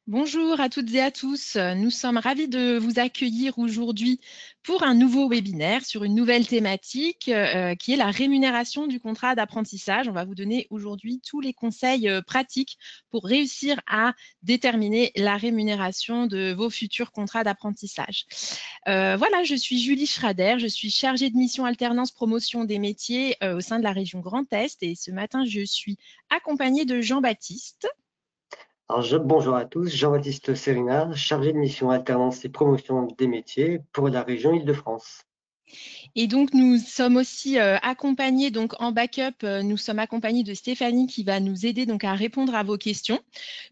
Bonjour à toutes et à tous. Nous sommes ravis de vous accueillir aujourd'hui pour un nouveau webinaire sur une nouvelle thématique qui est la rémunération du contrat d'apprentissage. On va vous donner aujourd'hui tous les conseils pratiques pour réussir à déterminer la rémunération de vos futurs contrats d'apprentissage. Voilà, je suis Julie Schrader, je suis chargée de mission alternance promotion des métiers au sein de la région Grand Est et ce matin, je suis accompagnée de Jean-Baptiste. Bonjour à tous, Jean-Baptiste Sérinard, chargé de mission alternance et promotion des métiers pour la région Île-de-France. Et donc, nous sommes aussi accompagnés, donc en backup, nous sommes accompagnés de Stéphanie qui va nous aider donc à répondre à vos questions.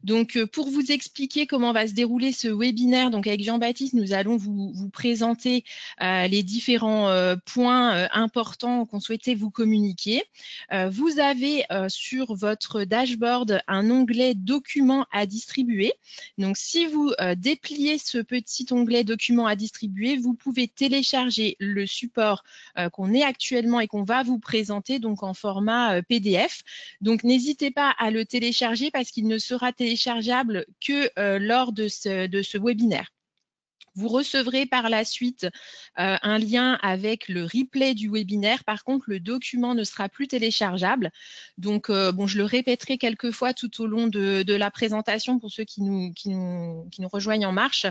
Donc, pour vous expliquer comment va se dérouler ce webinaire, donc avec Jean-Baptiste, nous allons vous présenter les différents points importants qu'on souhaitait vous communiquer. Vous avez sur votre dashboard un onglet documents à distribuer. Donc, si vous dépliez ce petit onglet documents à distribuer, vous pouvez télécharger le support qu'on est actuellement et qu'on va vous présenter donc en format PDF. Donc, n'hésitez pas à le télécharger parce qu'il ne sera téléchargeable que lors de ce webinaire. Vous recevrez par la suite un lien avec le replay du webinaire. Par contre, le document ne sera plus téléchargeable. Donc, bon, je le répéterai quelques fois tout au long de la présentation pour ceux qui nous rejoignent en marche.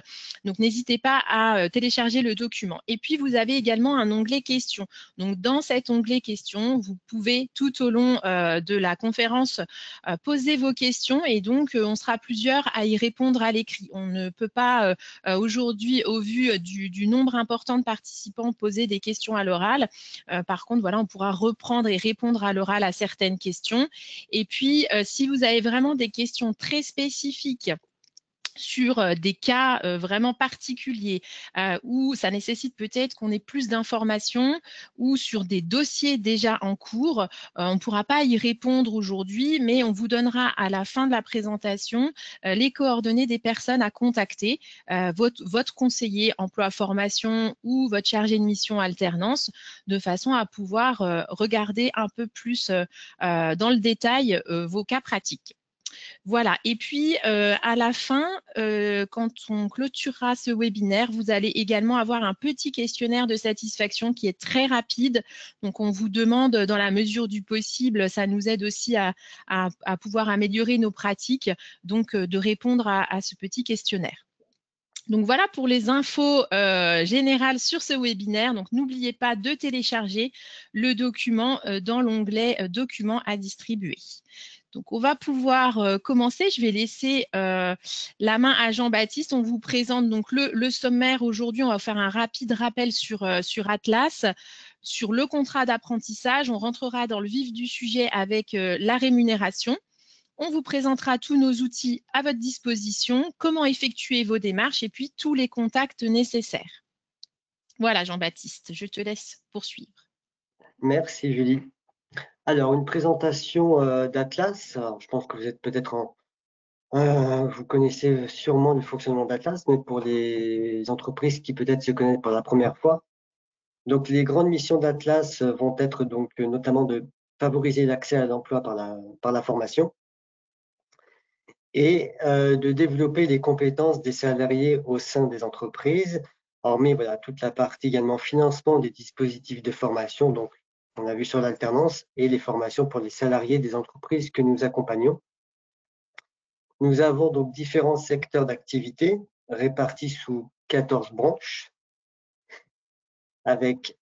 Donc, n'hésitez pas à télécharger le document. Et puis, vous avez également un onglet questions. Donc, dans cet onglet questions, vous pouvez tout au long de la conférence poser vos questions et donc, on sera plusieurs à y répondre à l'écrit. On ne peut pas aujourd'hui, au vu du nombre important de participants, poser des questions à l'oral. Par contre, voilà, on pourra reprendre et répondre à l'oral à certaines questions. Et puis, si vous avez vraiment des questions très spécifiques sur des cas vraiment particuliers où ça nécessite peut-être qu'on ait plus d'informations ou sur des dossiers déjà en cours. On ne pourra pas y répondre aujourd'hui, mais on vous donnera à la fin de la présentation les coordonnées des personnes à contacter, votre conseiller emploi-formation ou votre chargé de mission alternance, de façon à pouvoir regarder un peu plus dans le détail vos cas pratiques. Voilà. Et puis, à la fin, quand on clôturera ce webinaire, vous allez également avoir un petit questionnaire de satisfaction qui est très rapide. Donc, on vous demande, dans la mesure du possible, ça nous aide aussi à pouvoir améliorer nos pratiques, donc de répondre à ce petit questionnaire. Donc voilà pour les infos générales sur ce webinaire. Donc n'oubliez pas de télécharger le document dans l'onglet documents à distribuer. Donc on va pouvoir commencer. Je vais laisser la main à Jean-Baptiste. On vous présente donc le sommaire aujourd'hui. On va faire un rapide rappel sur Atlas. Sur le contrat d'apprentissage, on rentrera dans le vif du sujet avec la rémunération. On vous présentera tous nos outils à votre disposition, comment effectuer vos démarches et puis tous les contacts nécessaires. Voilà, Jean-Baptiste, je te laisse poursuivre. Merci Julie. Alors, une présentation d'Atlas. Alors, je pense que vous êtes peut-être vous connaissez sûrement le fonctionnement d'Atlas, mais pour les entreprises qui peut-être se connaissent pour la première fois. Donc, les grandes missions d'Atlas vont être donc notamment de favoriser l'accès à l'emploi par la formation et de développer les compétences des salariés au sein des entreprises, hormis voilà, toute la partie également financement des dispositifs de formation, donc on a vu sur l'alternance, et les formations pour les salariés des entreprises que nous accompagnons. Nous avons donc différents secteurs d'activité répartis sous 14 branches, avec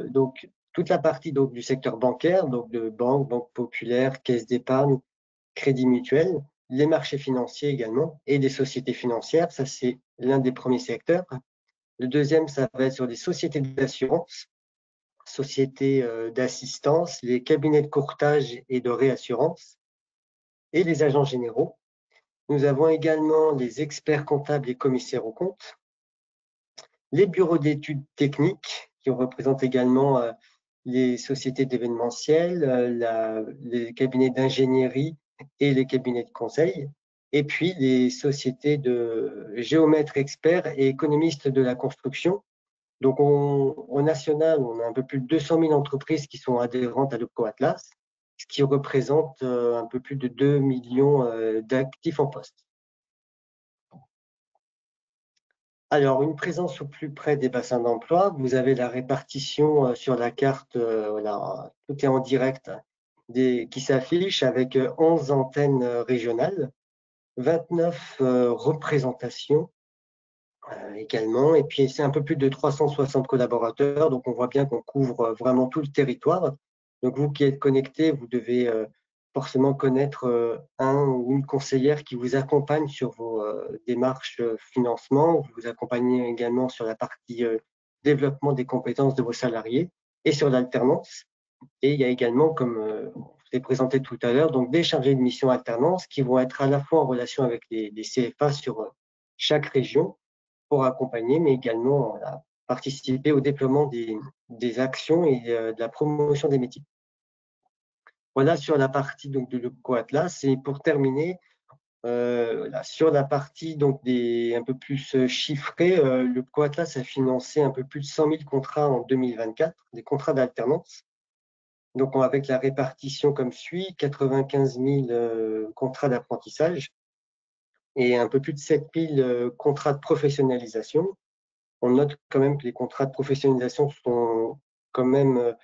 donc toute la partie donc, du secteur bancaire, donc de banque, banque populaire, caisse d'épargne, crédit mutuel, les marchés financiers également et les sociétés financières. Ça, c'est l'un des premiers secteurs. Le deuxième, ça va être sur les sociétés d'assurance, sociétés d'assistance, les cabinets de courtage et de réassurance et les agents généraux. Nous avons également les experts comptables et commissaires aux comptes, les bureaux d'études techniques qui représentent également les sociétés d'événementiel, les cabinets d'ingénierie et les cabinets de conseil, et puis les sociétés de géomètres experts et économistes de la construction. Donc, au national, on a un peu plus de 200 000 entreprises qui sont adhérentes à l'OpcoAtlas, ce qui représente un peu plus de 2 millions d'actifs en poste. Alors, une présence au plus près des bassins d'emploi, vous avez la répartition sur la carte, voilà, tout est en direct, qui s'affiche avec 11 antennes régionales, 29 représentations également, et puis c'est un peu plus de 360 collaborateurs, donc on voit bien qu'on couvre vraiment tout le territoire. Donc vous qui êtes connecté, vous devez forcément connaître un ou une conseillère qui vous accompagne sur vos démarches financement. Vous vous accompagnez également sur la partie développement des compétences de vos salariés et sur l'alternance. Et il y a également, comme je vous ai présenté tout à l'heure, donc des chargés de mission alternance qui vont être à la fois en relation avec les CFA sur chaque région pour accompagner, mais également voilà, participer au déploiement des actions et de la promotion des métiers. Voilà sur la partie donc, de l'EPCO-Atlas. Et pour terminer, là, sur la partie donc, un peu plus chiffrée, l'EPCO-Atlas a financé un peu plus de 100 000 contrats en 2024, des contrats d'alternance. Donc, avec la répartition comme suit, 95 000 contrats d'apprentissage et un peu plus de 7 000 contrats de professionnalisation. On note quand même que les contrats de professionnalisation sont quand même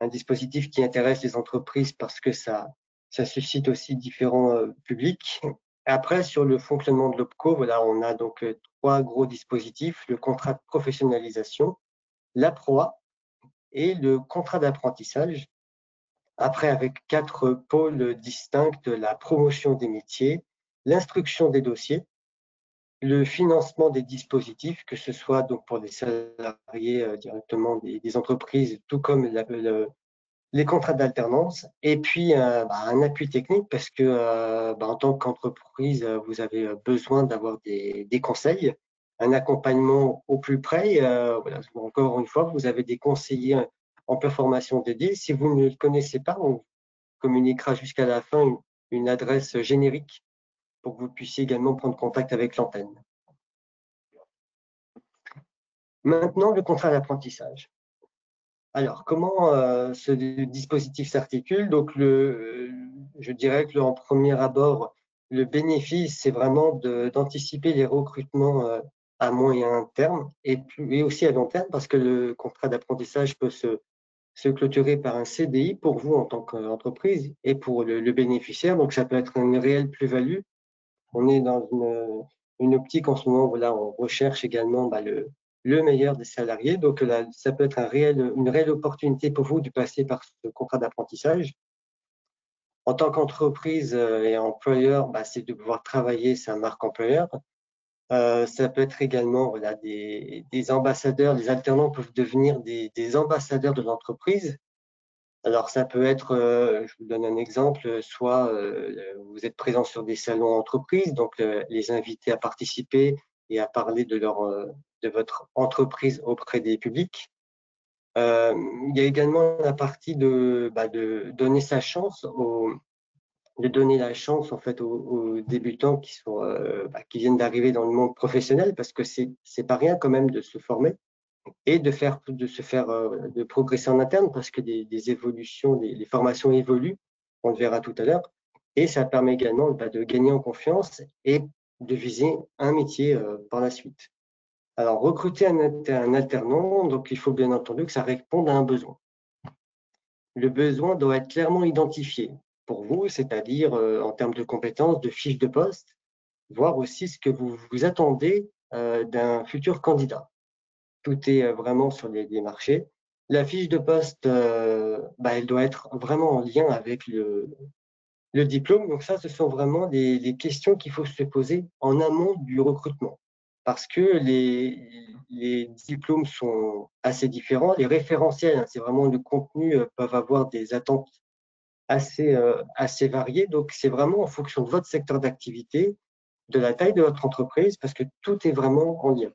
un dispositif qui intéresse les entreprises parce que ça suscite aussi différents publics. Après, sur le fonctionnement de l'OPCO, voilà, on a donc trois gros dispositifs, le contrat de professionnalisation, la PROA et le contrat d'apprentissage. Après, avec quatre pôles distincts, la promotion des métiers, l'instruction des dossiers, le financement des dispositifs, que ce soit donc pour les salariés directement des entreprises, tout comme les contrats d'alternance, et puis un appui technique parce que en tant qu'entreprise, vous avez besoin d'avoir des conseils, un accompagnement au plus près. Voilà, encore une fois, vous avez des conseillers en formation dédiée. Si vous ne le connaissez pas, on communiquera jusqu'à la fin une adresse générique pour que vous puissiez également prendre contact avec l'antenne. Maintenant, le contrat d'apprentissage. Alors, comment ce dispositif s'articule? Donc, je dirais que en premier abord, le bénéfice, c'est vraiment d'anticiper les recrutements à moyen terme et aussi à long terme, parce que le contrat d'apprentissage peut se clôturer par un CDI pour vous en tant qu'entreprise et pour le bénéficiaire. Donc, ça peut être une réelle plus-value. On est dans une optique en ce moment où là, on recherche également le meilleur des salariés. Donc là, ça peut être une réelle opportunité pour vous de passer par ce contrat d'apprentissage. En tant qu'entreprise et employeur, c'est de pouvoir travailler sa marque employeur. Ça peut être également voilà, des ambassadeurs, les alternants peuvent devenir des ambassadeurs de l'entreprise. Alors, ça peut être, je vous donne un exemple, soit vous êtes présent sur des salons entreprises, donc les inviter à participer et à parler de votre entreprise auprès des publics. Il y a également la partie de donner sa chance, de donner la chance en fait aux débutants qui viennent d'arriver dans le monde professionnel, parce que c'est pas rien quand même de se former et de progresser en interne parce que des évolutions, les formations évoluent, on le verra tout à l'heure, et ça permet également de gagner en confiance et de viser un métier par la suite. Alors, recruter un alternant, donc il faut bien entendu que ça réponde à un besoin. Le besoin doit être clairement identifié pour vous, c'est-à-dire en termes de compétences, de fiches de poste, voir aussi ce que vous attendez d'un futur candidat. Tout est vraiment sur les marchés. La fiche de poste, elle doit être vraiment en lien avec le diplôme. Donc ça, ce sont vraiment les questions qu'il faut se poser en amont du recrutement. Parce que les diplômes sont assez différents. Les référentiels, c'est vraiment le contenu, peuvent avoir des attentes assez variées. Donc, c'est vraiment en fonction de votre secteur d'activité, de la taille de votre entreprise, parce que tout est vraiment en lien.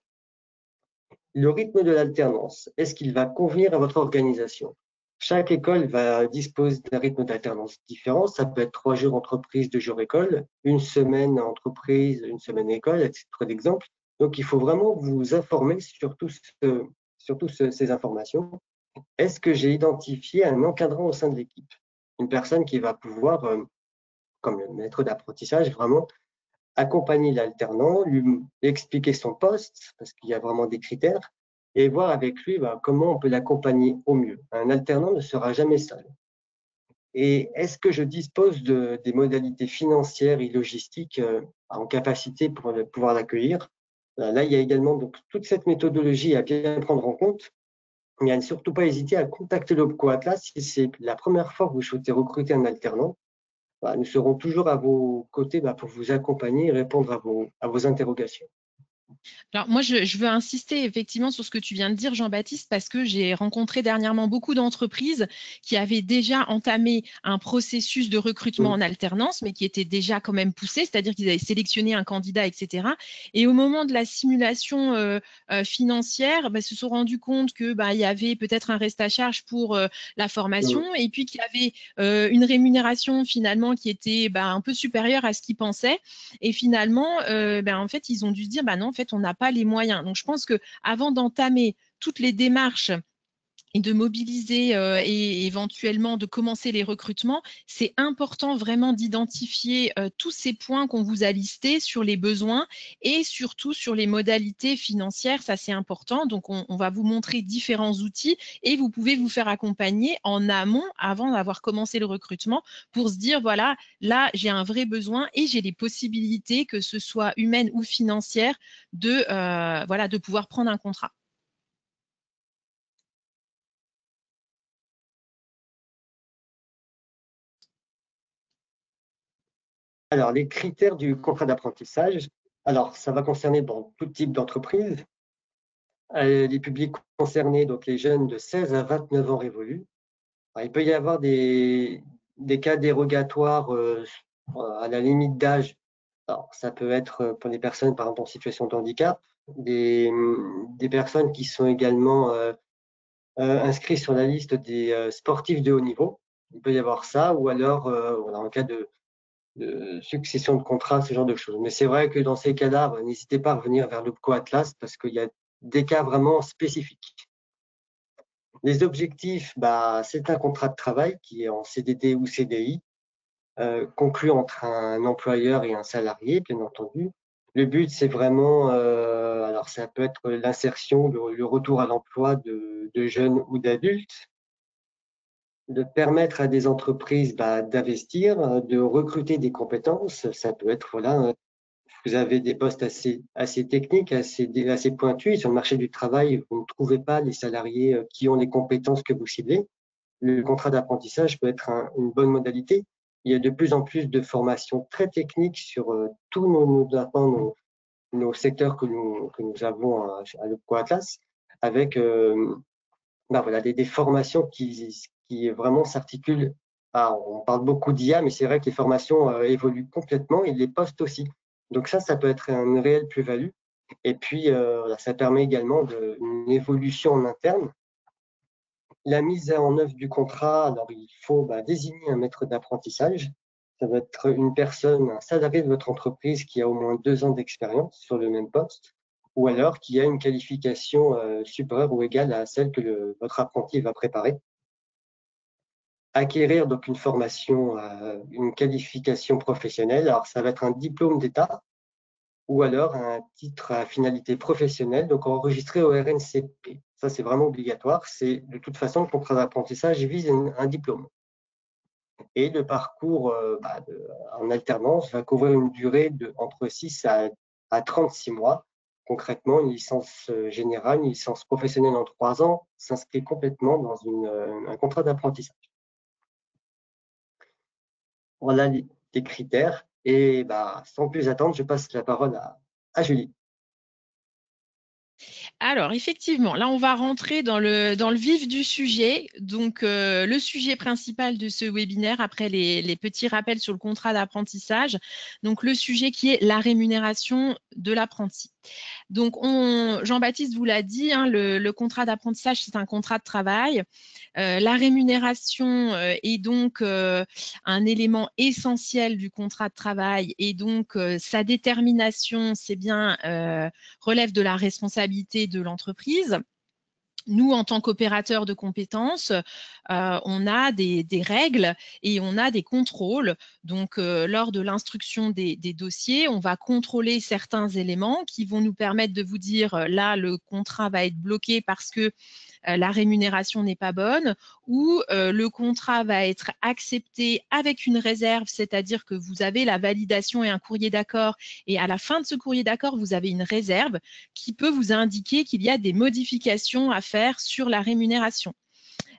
Le rythme de l'alternance, est-ce qu'il va convenir à votre organisation? Chaque école va disposer d'un rythme d'alternance différent. Ça peut être 3 jours entreprise, 2 jours école, une semaine entreprise, une semaine école, à titre d'exemple. Donc, il faut vraiment vous informer sur ces informations. Est-ce que j'ai identifié un encadrant au sein de l'équipe? Une personne qui va pouvoir, comme le maître d'apprentissage, vraiment accompagner l'alternant, lui expliquer son poste, parce qu'il y a vraiment des critères, et voir avec lui comment on peut l'accompagner au mieux. Un alternant ne sera jamais seul. Et est-ce que je dispose des modalités financières et logistiques en capacité pour pouvoir l'accueillir? Là, il y a également donc, toute cette méthodologie à bien prendre en compte, mais à ne surtout pas hésiter à contacter l'OPCO Atlas si c'est la première fois que vous souhaitez recruter un alternant. Nous serons toujours à vos côtés pour vous accompagner et répondre à vos interrogations. Alors moi, je veux insister effectivement sur ce que tu viens de dire, Jean-Baptiste, parce que j'ai rencontré dernièrement beaucoup d'entreprises qui avaient déjà entamé un processus de recrutement en alternance, mais qui était déjà quand même poussé, c'est-à-dire qu'ils avaient sélectionné un candidat, etc. Et au moment de la simulation financière, se sont rendus compte que il y avait peut-être un reste à charge pour la formation, et puis qu'il y avait une rémunération finalement qui était un peu supérieure à ce qu'ils pensaient. Et finalement, en fait, ils ont dû se dire, non, en fait, on n'a pas les moyens. Donc, je pense qu'avant d'entamer toutes les démarches et de mobiliser et éventuellement de commencer les recrutements, c'est important vraiment d'identifier tous ces points qu'on vous a listés sur les besoins et surtout sur les modalités financières. Ça, c'est important. Donc, on va vous montrer différents outils et vous pouvez vous faire accompagner en amont avant d'avoir commencé le recrutement pour se dire, voilà, là, j'ai un vrai besoin et j'ai les possibilités, que ce soit humaines ou financières, de pouvoir prendre un contrat. Alors, les critères du contrat d'apprentissage, alors ça va concerner tout type d'entreprise. Les publics concernés, donc les jeunes de 16 à 29 ans révolus. Alors, il peut y avoir des cas dérogatoires à la limite d'âge. Alors, ça peut être pour les personnes, par exemple, en situation de handicap, des personnes qui sont également inscrites sur la liste des sportifs de haut niveau. Il peut y avoir ça, ou alors en cas de succession de contrats, ce genre de choses. Mais c'est vrai que dans ces cas-là, n'hésitez pas à revenir vers l'OPCO Atlas parce qu'il y a des cas vraiment spécifiques. Les objectifs, c'est un contrat de travail qui est en CDD ou CDI, conclu entre un employeur et un salarié, bien entendu. Le but, c'est vraiment, alors ça peut être l'insertion, le retour à l'emploi de jeunes ou d'adultes, de permettre à des entreprises d'investir, de recruter des compétences. Ça peut être, vous avez des postes assez techniques, assez pointus. Sur le marché du travail, vous ne trouvez pas les salariés qui ont les compétences que vous ciblez. Le contrat d'apprentissage peut être une bonne modalité. Il y a de plus en plus de formations très techniques sur tous nos secteurs que nous avons à l'OPCO Atlas, avec des formations qui vraiment s'articulent. On parle beaucoup d'IA, mais c'est vrai que les formations évoluent complètement et les postes aussi. Donc ça peut être une réelle plus-value. Et puis, ça permet également une évolution en interne. La mise en œuvre du contrat, alors il faut désigner un maître d'apprentissage. Ça va être une personne, un salarié de votre entreprise qui a au moins 2 ans d'expérience sur le même poste, ou alors qui a une qualification supérieure ou égale à celle que votre apprenti va préparer. Acquérir donc une formation, une qualification professionnelle. Alors ça va être un diplôme d'État ou alors un titre à finalité professionnelle, donc enregistré au RNCP. Ça, c'est vraiment obligatoire. C'est de toute façon, le contrat d'apprentissage vise un diplôme. Et le parcours en alternance va couvrir une durée entre 6 à 36 mois. Concrètement, une licence générale, une licence professionnelle en 3 ans s'inscrit complètement dans un contrat d'apprentissage. Voilà les critères. Et sans plus attendre, je passe la parole à Julie. Alors, effectivement, là, on va rentrer dans le vif du sujet. Donc, le sujet principal de ce webinaire, après les petits rappels sur le contrat d'apprentissage. Donc, le sujet qui est la rémunération de l'apprenti. Donc, Jean-Baptiste vous l'a dit, le contrat d'apprentissage, c'est un contrat de travail. La rémunération est donc un élément essentiel du contrat de travail et donc sa détermination, c'est bien relève de la responsabilité de l'entreprise. nous, en tant qu'opérateurs de compétences, on a des règles et on a des contrôles. Donc, lors de l'instruction des dossiers, on va contrôler certains éléments qui vont nous permettre de vous dire, là, le contrat va être bloqué parce que la rémunération n'est pas bonne, ou le contrat va être accepté avec une réserve, c'est-à-dire que vous avez la validation et un courrier d'accord, et à la fin de ce courrier d'accord, vous avez une réserve qui peut vous indiquer qu'il y a des modifications à faire sur la rémunération.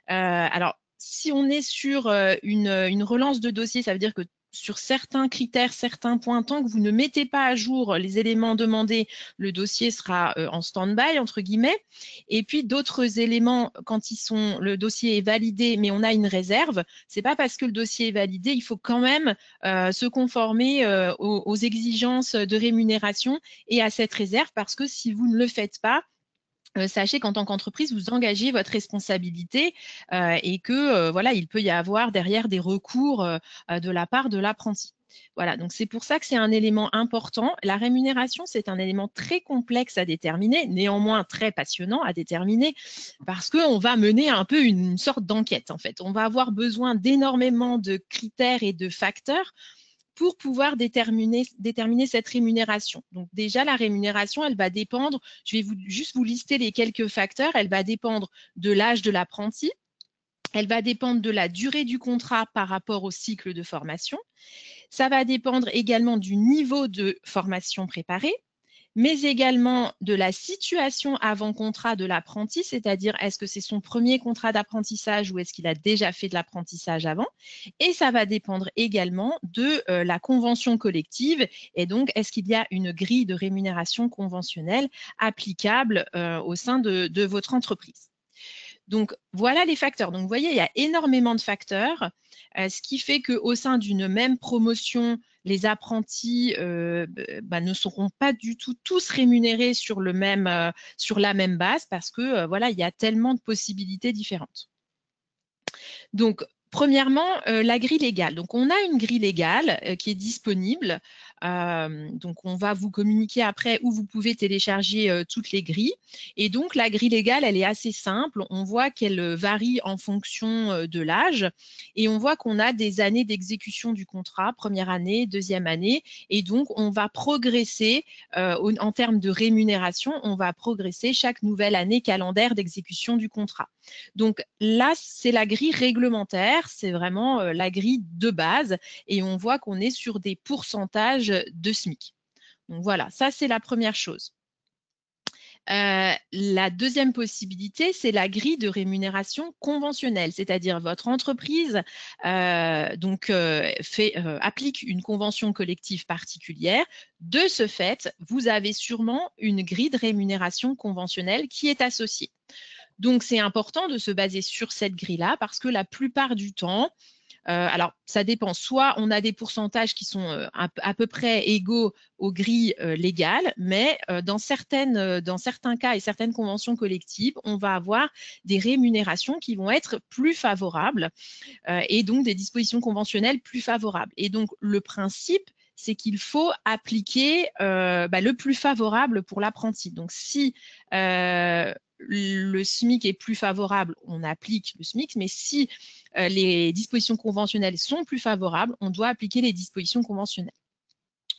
Alors, si on est sur une relance de dossier, ça veut dire que sur certains critères, certains points, tant que vous ne mettez pas à jour les éléments demandés, le dossier sera en stand-by, entre guillemets. Et puis, d'autres éléments, quand le dossier est validé, mais on a une réserve, c'est pas parce que le dossier est validé, il faut quand même se conformer aux exigences de rémunération et à cette réserve, parce que si vous ne le faites pas, sachez qu'en tant qu'entreprise, vous engagez votre responsabilité et que voilà, il peut y avoir derrière des recours de la part de l'apprenti. Voilà, donc c'est pour ça que c'est un élément important. La rémunération, c'est un élément très complexe à déterminer, néanmoins très passionnant à déterminer, parce qu'on va mener un peu une sorte d'enquête, en fait. On va avoir besoin d'énormément de critères et de facteurs pour pouvoir déterminer cette rémunération. Donc déjà, la rémunération, elle va dépendre, je vais juste vous lister les quelques facteurs, elle va dépendre de l'âge de l'apprenti, elle va dépendre de la durée du contrat par rapport au cycle de formation, ça va dépendre également du niveau de formation préparée, mais également de la situation avant contrat de l'apprenti, c'est-à-dire est-ce que c'est son premier contrat d'apprentissage ou est-ce qu'il a déjà fait de l'apprentissage avant. Et ça va dépendre également de la convention collective et donc est-ce qu'il y a une grille de rémunération conventionnelle applicable au sein de votre entreprise. Donc, voilà les facteurs. Donc, vous voyez, il y a énormément de facteurs, ce qui fait qu'au sein d'une même promotion, les apprentis ne seront pas du tout tous rémunérés sur la même base parce que voilà, il y a tellement de possibilités différentes. Donc, premièrement, la grille légale. Donc, on a une grille légale qui est disponible. Donc, on va vous communiquer après où vous pouvez télécharger toutes les grilles. Et donc, la grille légale, elle est assez simple. On voit qu'elle varie en fonction de l'âge et on voit qu'on a des années d'exécution du contrat, première année, deuxième année. Et donc, on va progresser en termes de rémunération, on va progresser chaque nouvelle année calendaire d'exécution du contrat. Donc là, c'est la grille réglementaire, c'est vraiment la grille de base et on voit qu'on est sur des pourcentages de SMIC. Donc voilà, ça c'est la première chose. La deuxième possibilité, c'est la grille de rémunération conventionnelle, c'est-à-dire votre entreprise applique une convention collective particulière. De ce fait, vous avez sûrement une grille de rémunération conventionnelle qui est associée. Donc, c'est important de se baser sur cette grille-là parce que la plupart du temps, alors ça dépend, soit on a des pourcentages qui sont à peu près égaux aux grilles légales, mais dans certains cas et certaines conventions collectives, on va avoir des rémunérations qui vont être plus favorables et donc des dispositions conventionnelles plus favorables. Et donc, le principe, c'est qu'il faut appliquer le plus favorable pour l'apprenti. Donc, si le SMIC est plus favorable, on applique le SMIC, mais si les dispositions conventionnelles sont plus favorables, on doit appliquer les dispositions conventionnelles.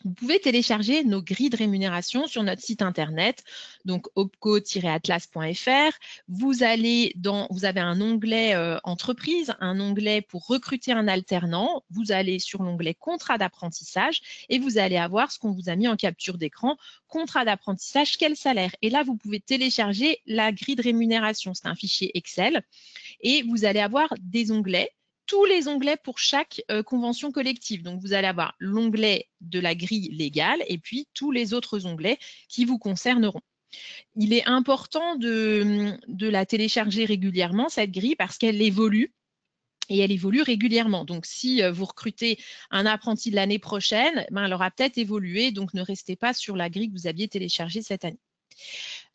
Vous pouvez télécharger nos grilles de rémunération sur notre site internet, donc opco-atlas.fr. Vous avez un onglet entreprise, un onglet pour recruter un alternant. Vous allez sur l'onglet contrat d'apprentissage et vous allez avoir ce qu'on vous a mis en capture d'écran, contrat d'apprentissage, quel salaire. Et là, vous pouvez télécharger la grille de rémunération. C'est un fichier Excel et vous allez avoir des onglets, tous les onglets pour chaque convention collective. Donc, vous allez avoir l'onglet de la grille légale et puis tous les autres onglets qui vous concerneront. Il est important de la télécharger régulièrement, cette grille, parce qu'elle évolue. Et elle évolue régulièrement. Donc, si vous recrutez un apprenti de l'année prochaine, elle aura peut-être évolué. Donc, ne restez pas sur la grille que vous aviez téléchargée cette année.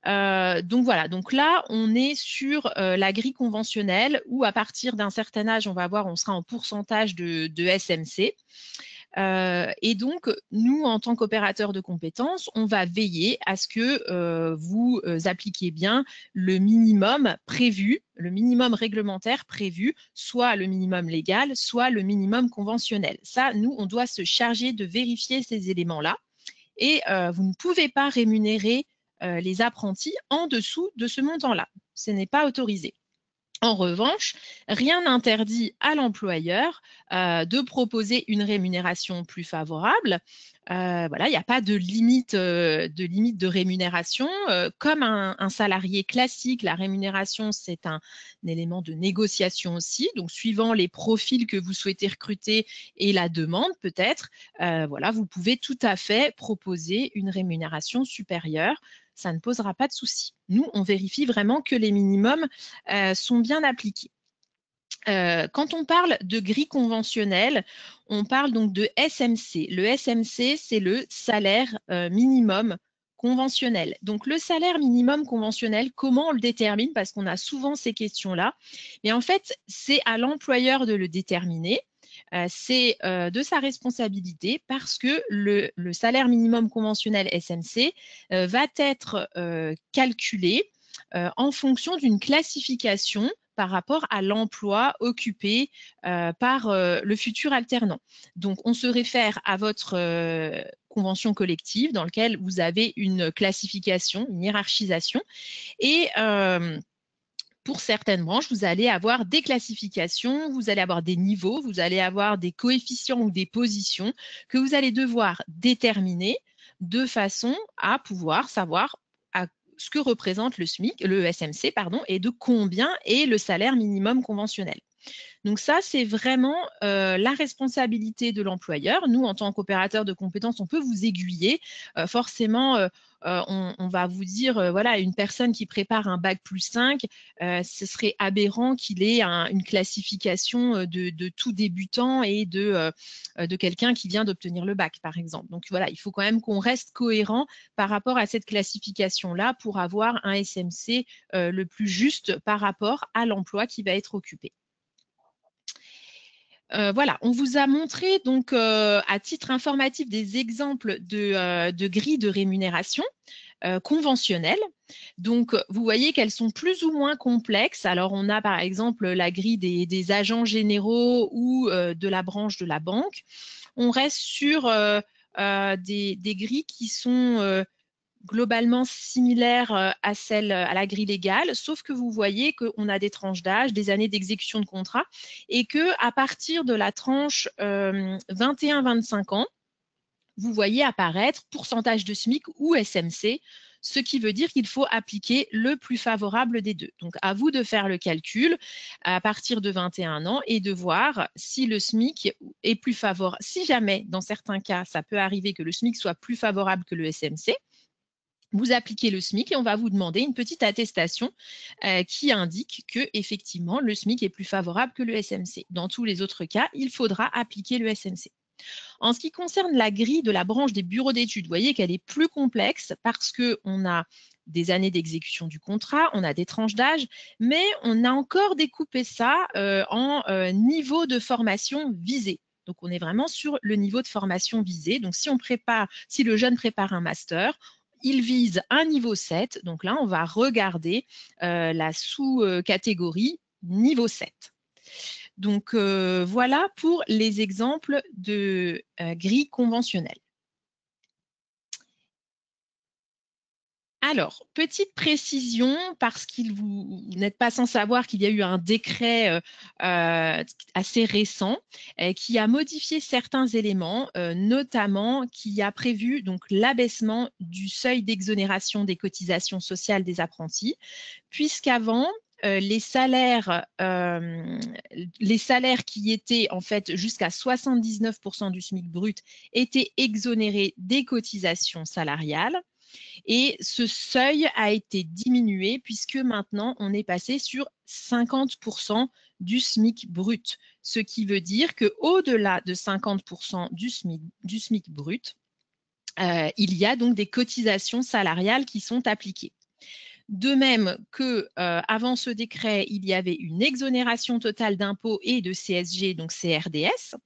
Donc voilà, donc là, on est sur la grille conventionnelle où à partir d'un certain âge, on va voir, on sera en pourcentage de SMC. Et donc, nous, en tant qu'opérateurs de compétences, on va veiller à ce que vous appliquiez bien le minimum prévu, le minimum réglementaire prévu, soit le minimum légal, soit le minimum conventionnel. Ça, nous, on doit se charger de vérifier ces éléments-là. Et vous ne pouvez pas rémunérer les apprentis en dessous de ce montant-là. Ce n'est pas autorisé. En revanche, rien n'interdit à l'employeur de proposer une rémunération plus favorable. Voilà, il n'y a pas de limite de rémunération. Comme un salarié classique, la rémunération, c'est un élément de négociation aussi. Donc, suivant les profils que vous souhaitez recruter et la demande peut-être, voilà, vous pouvez tout à fait proposer une rémunération supérieure. Ça ne posera pas de souci. Nous, on vérifie vraiment que les minimums sont bien appliqués. Quand on parle de grille conventionnelle, on parle donc de SMC. Le SMC, c'est le salaire minimum conventionnel. Donc, le salaire minimum conventionnel, comment on le détermine? Parce qu'on a souvent ces questions-là. Mais en fait, c'est à l'employeur de le déterminer. C'est de sa responsabilité parce que le salaire minimum conventionnel SMC va être calculé en fonction d'une classification par rapport à l'emploi occupé par le futur alternant. Donc, on se réfère à votre convention collective dans laquelle vous avez une classification, une hiérarchisation et pour certaines branches, vous allez avoir des classifications, vous allez avoir des niveaux, vous allez avoir des coefficients ou des positions que vous allez devoir déterminer de façon à pouvoir savoir ce que représente le SMIC, le SMC, pardon, et de combien est le salaire minimum conventionnel. Donc ça, c'est vraiment la responsabilité de l'employeur. Nous, en tant qu'opérateur de compétences, on peut vous aiguiller. Forcément, on va vous dire, voilà, une personne qui prépare un bac plus 5, ce serait aberrant qu'il ait une classification de tout débutant et de quelqu'un qui vient d'obtenir le bac, par exemple. Donc voilà, il faut quand même qu'on reste cohérent par rapport à cette classification-là pour avoir un SMC le plus juste par rapport à l'emploi qui va être occupé. Voilà, on vous a montré donc à titre informatif des exemples de grilles de rémunération conventionnelles. Donc, vous voyez qu'elles sont plus ou moins complexes. Alors, on a par exemple la grille des agents généraux ou de la branche de la banque. On reste sur des grilles qui sont globalement similaire à la grille légale, sauf que vous voyez qu'on a des tranches d'âge, des années d'exécution de contrat, et qu'à partir de la tranche 21-25 ans, vous voyez apparaître pourcentage de SMIC ou SMC, ce qui veut dire qu'il faut appliquer le plus favorable des deux. Donc, à vous de faire le calcul à partir de 21 ans et de voir si le SMIC est plus favorable. Si jamais, dans certains cas, ça peut arriver que le SMIC soit plus favorable que le SMC, vous appliquez le SMIC et on va vous demander une petite attestation qui indique que effectivement le SMIC est plus favorable que le SMC. Dans tous les autres cas, il faudra appliquer le SMC. En ce qui concerne la grille de la branche des bureaux d'études, vous voyez qu'elle est plus complexe parce qu'on a des années d'exécution du contrat, on a des tranches d'âge, mais on a encore découpé ça en niveau de formation visé. Donc, on est vraiment sur le niveau de formation visé. Donc, si le jeune prépare un master, il vise un niveau 7. Donc là, on va regarder la sous-catégorie niveau 7. Donc, voilà pour les exemples de grilles conventionnelles. Alors, petite précision, parce que vous n'êtes pas sans savoir qu'il y a eu un décret assez récent qui a modifié certains éléments, notamment qui a prévu donc l'abaissement du seuil d'exonération des cotisations sociales des apprentis, puisqu'avant, les salaires qui étaient en fait jusqu'à 79% du SMIC brut étaient exonérés des cotisations salariales. Et ce seuil a été diminué puisque maintenant, on est passé sur 50% du SMIC brut, ce qui veut dire qu'au-delà de 50% du SMIC brut, il y a donc des cotisations salariales qui sont appliquées. De même qu'avant ce décret, il y avait une exonération totale d'impôts et de CSG, donc CRDS.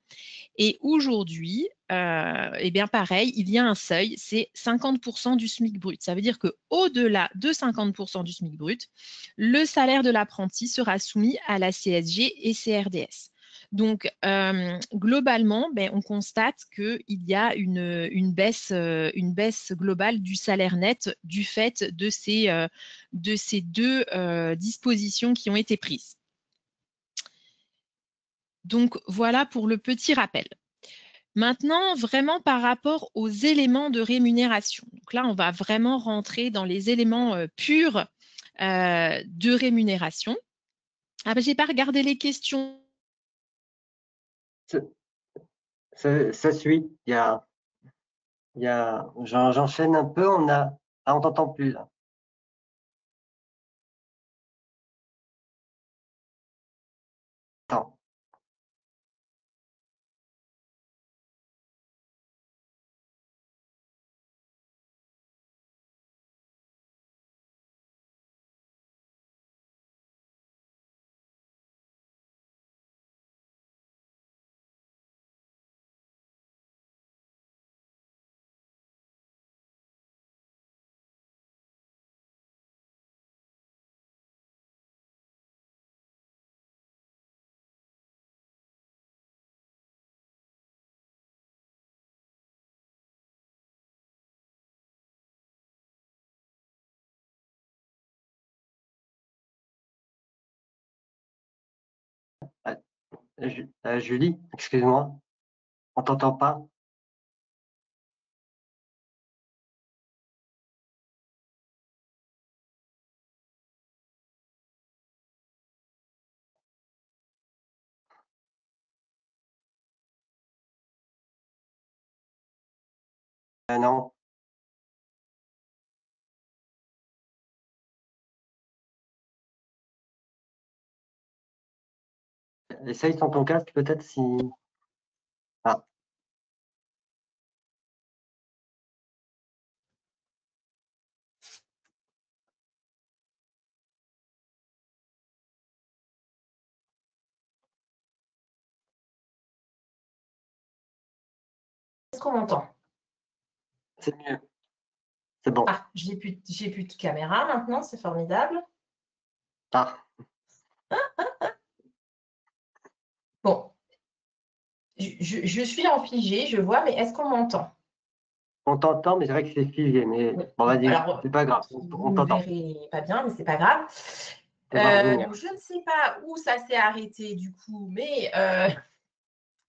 Et aujourd'hui, eh bien pareil, il y a un seuil, c'est 50% du SMIC brut. Ça veut dire qu'au-delà de 50% du SMIC brut, le salaire de l'apprenti sera soumis à la CSG et CRDS. Donc, globalement, on constate qu'il y a une baisse globale du salaire net du fait de ces deux dispositions qui ont été prises. Donc, voilà pour le petit rappel. Maintenant, vraiment par rapport aux éléments de rémunération. Donc là, on va vraiment rentrer dans les éléments purs de rémunération. Ah ben, j'ai pas regardé les questions. Ça suit. J'enchaîne un peu. On t'entend plus là. Attends. Julie, excuse-moi. On t'entend pas. Non. Essaye sur ton casque peut-être si. Ah. Est-ce qu'on m'entend? C'est mieux. C'est bon. Ah, j'ai plus de caméra maintenant, c'est formidable. Ah. Bon, je suis en figé, je vois, mais est-ce qu'on m'entend? On t'entend, mais c'est vrai que c'est figé. Mais bon, vas-y, c'est pas grave. Vous On ne t'entend. verrez pas bien, mais c'est pas grave. Donc, je ne sais pas où ça s'est arrêté du coup, mais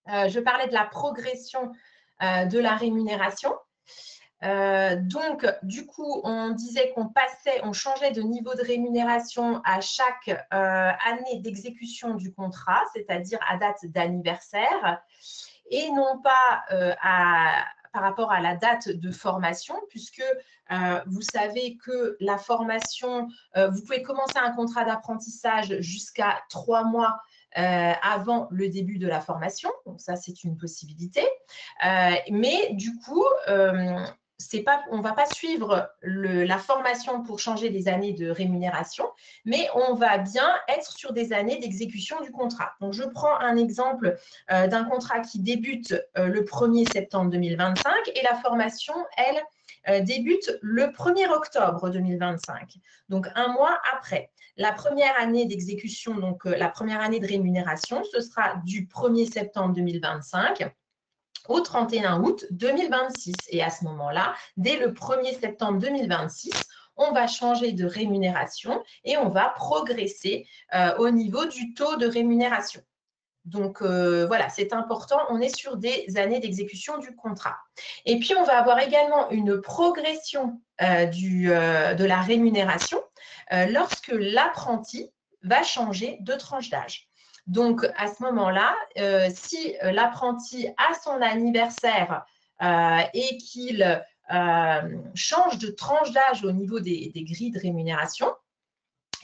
je parlais de la progression de la rémunération. Donc, du coup, on disait on changeait de niveau de rémunération à chaque année d'exécution du contrat, c'est-à-dire à date d'anniversaire, et non pas par rapport à la date de formation, puisque vous savez que la formation, vous pouvez commencer un contrat d'apprentissage jusqu'à 3 mois avant le début de la formation. Donc, ça, c'est une possibilité. Mais du coup, on ne va pas suivre la formation pour changer des années de rémunération, mais on va bien être sur des années d'exécution du contrat. Donc, je prends un exemple d'un contrat qui débute le 1er septembre 2025 et la formation, elle, débute le 1er octobre 2025, donc un mois après. La première année d'exécution, donc la première année de rémunération, ce sera du 1er septembre 2025 au 31 août 2026. Et à ce moment-là, dès le 1er septembre 2026, on va changer de rémunération et on va progresser au niveau du taux de rémunération. Donc, voilà, c'est important. On est sur des années d'exécution du contrat. Et puis, on va avoir également une progression de la rémunération lorsque l'apprenti va changer de tranche d'âge. Donc, à ce moment-là, si l'apprenti a son anniversaire et qu'il change de tranche d'âge au niveau des grilles de rémunération,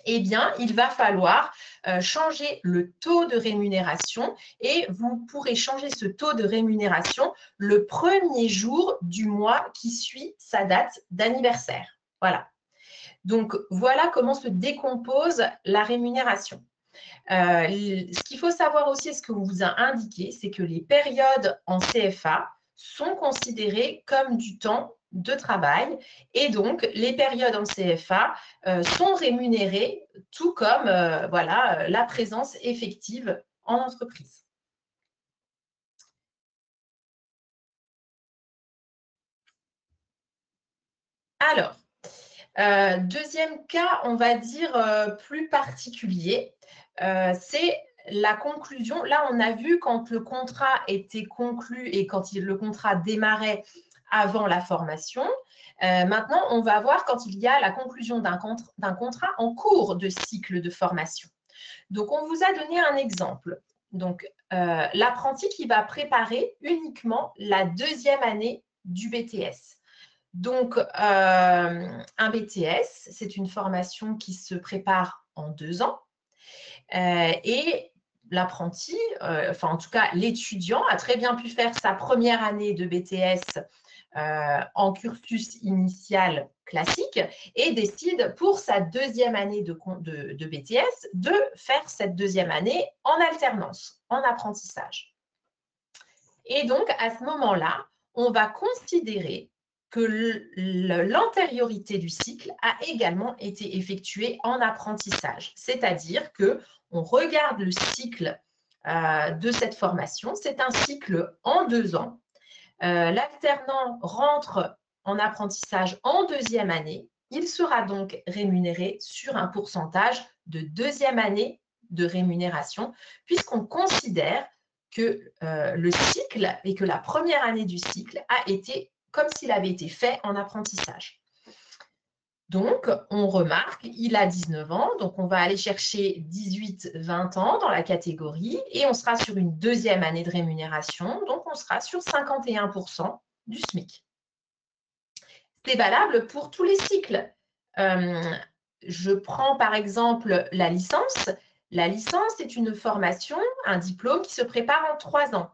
eh bien, il va falloir changer le taux de rémunération et vous pourrez changer ce taux de rémunération le premier jour du mois qui suit sa date d'anniversaire. Voilà. Donc, voilà comment se décompose la rémunération. Ce qu'il faut savoir aussi, ce que vous vous a indiqué, c'est que les périodes en CFA sont considérées comme du temps de travail et donc les périodes en CFA sont rémunérées tout comme voilà, la présence effective en entreprise. Alors, deuxième cas, on va dire plus particulier, c'est la conclusion. Là, on a vu quand le contrat était conclu et quand le contrat démarrait avant la formation. Maintenant, on va voir quand il y a la conclusion d'un contrat en cours de cycle de formation. Donc, on vous a donné un exemple. Donc, l'apprenti qui va préparer uniquement la deuxième année du BTS. Donc, un BTS, c'est une formation qui se prépare en 2 ans et l'apprenti, enfin en tout cas l'étudiant, a très bien pu faire sa première année de BTS en cursus initial classique et décide pour sa deuxième année de BTS de faire cette deuxième année en alternance, en apprentissage. Et donc, à ce moment-là, on va considérer que l'antériorité du cycle a également été effectuée en apprentissage. C'est-à-dire qu'on regarde le cycle de cette formation. C'est un cycle en 2 ans. L'alternant rentre en apprentissage en deuxième année. Il sera donc rémunéré sur un pourcentage de deuxième année de rémunération, puisqu'on considère que le cycle et que la première année du cycle a été comme s'il avait été fait en apprentissage. Donc, on remarque, il a 19 ans, donc on va aller chercher 18-20 ans dans la catégorie et on sera sur une deuxième année de rémunération, donc on sera sur 51% du SMIC. C'est valable pour tous les cycles. Je prends par exemple la licence. La licence est une formation, un diplôme qui se prépare en 3 ans.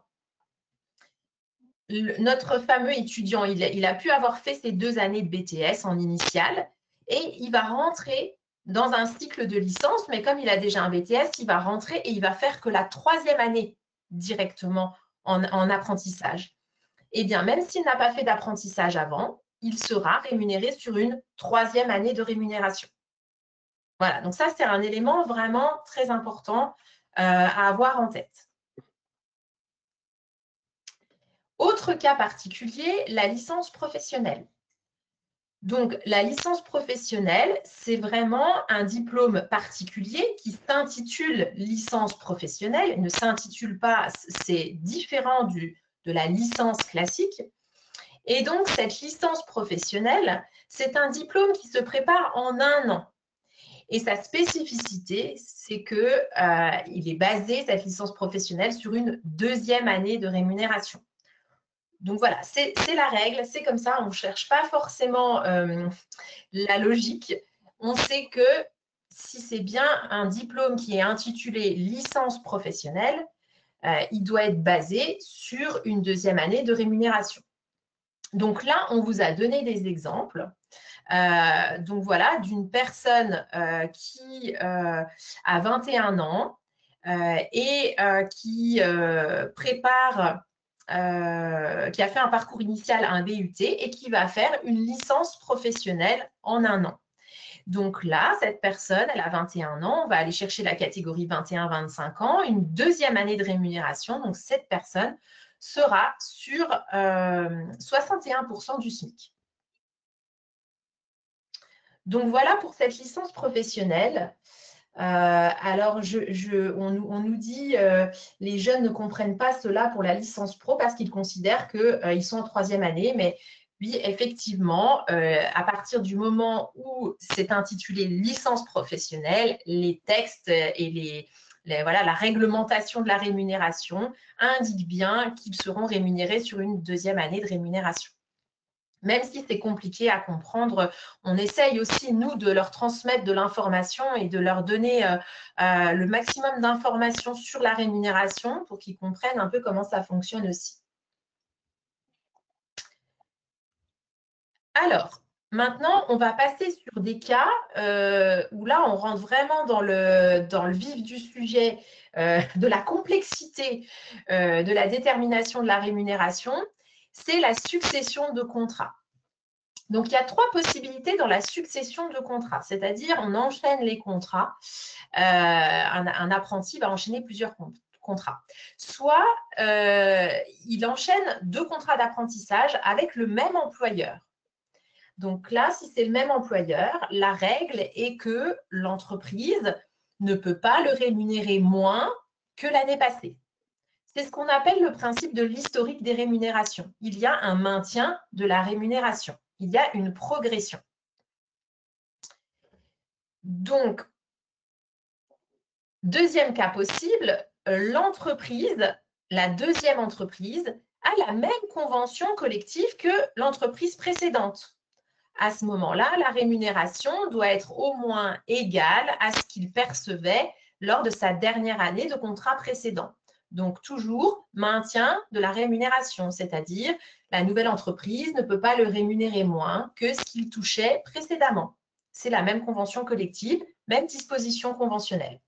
Notre fameux étudiant, il a pu avoir fait ses 2 années de BTS en initiale et il va rentrer dans un cycle de licence, mais comme il a déjà un BTS, il va rentrer et il va faire que la 3e année directement en apprentissage. Eh bien, même s'il n'a pas fait d'apprentissage avant, il sera rémunéré sur une 3e année de rémunération. Voilà, donc ça, c'est un élément vraiment très important à avoir en tête. Autre cas particulier, la licence professionnelle. Donc, la licence professionnelle, c'est vraiment un diplôme particulier qui s'intitule licence professionnelle. Il ne s'intitule pas, c'est différent de la licence classique. Et donc, cette licence professionnelle, c'est un diplôme qui se prépare en 1 an. Et sa spécificité, c'est qu'il est basé, cette licence professionnelle, sur une 2e année de rémunération. Donc voilà, c'est la règle, c'est comme ça, on ne cherche pas forcément la logique. On sait que si c'est bien un diplôme qui est intitulé licence professionnelle, il doit être basé sur une 2e année de rémunération. Donc là, on vous a donné des exemples. Donc voilà, d'une personne qui a 21 ans et qui prépare qui a fait un parcours initial à un BUT et qui va faire une licence professionnelle en 1 an. Donc là, cette personne, elle a 21 ans, on va aller chercher la catégorie 21-25 ans, une 2e année de rémunération. Donc cette personne sera sur 61% du SMIC. Donc voilà pour cette licence professionnelle. Alors, on nous dit les jeunes ne comprennent pas cela pour la licence pro parce qu'ils considèrent qu'ils sont en 3e année. Mais oui, effectivement, à partir du moment où c'est intitulé licence professionnelle, les textes et voilà, la réglementation de la rémunération indiquent bien qu'ils seront rémunérés sur une 2e année de rémunération. Même si c'est compliqué à comprendre, on essaye aussi, nous, de leur transmettre de l'information et de leur donner le maximum d'informations sur la rémunération pour qu'ils comprennent un peu comment ça fonctionne aussi. Alors, Maintenant, on va passer sur des cas où là, on rentre vraiment dans le vif du sujet, de la complexité de la détermination de la rémunération. C'est la succession de contrats. Donc, il y a 3 possibilités dans la succession de contrats, c'est-à-dire on enchaîne les contrats. Un apprenti va enchaîner plusieurs contrats. Soit il enchaîne 2 contrats d'apprentissage avec le même employeur. Donc là, si c'est le même employeur, la règle est que l'entreprise ne peut pas le rémunérer moins que l'année passée. C'est ce qu'on appelle le principe de l'historique des rémunérations. Il y a un maintien de la rémunération. Il y a une progression. Donc, deuxième cas possible, l'entreprise, la deuxième entreprise, a la même convention collective que l'entreprise précédente. À ce moment-là, la rémunération doit être au moins égale à ce qu'il percevait lors de sa dernière année de contrat précédent. Donc, toujours maintien de la rémunération, c'est-à-dire la nouvelle entreprise ne peut pas le rémunérer moins que ce qu'il touchait précédemment. C'est la même convention collective, même disposition conventionnelle.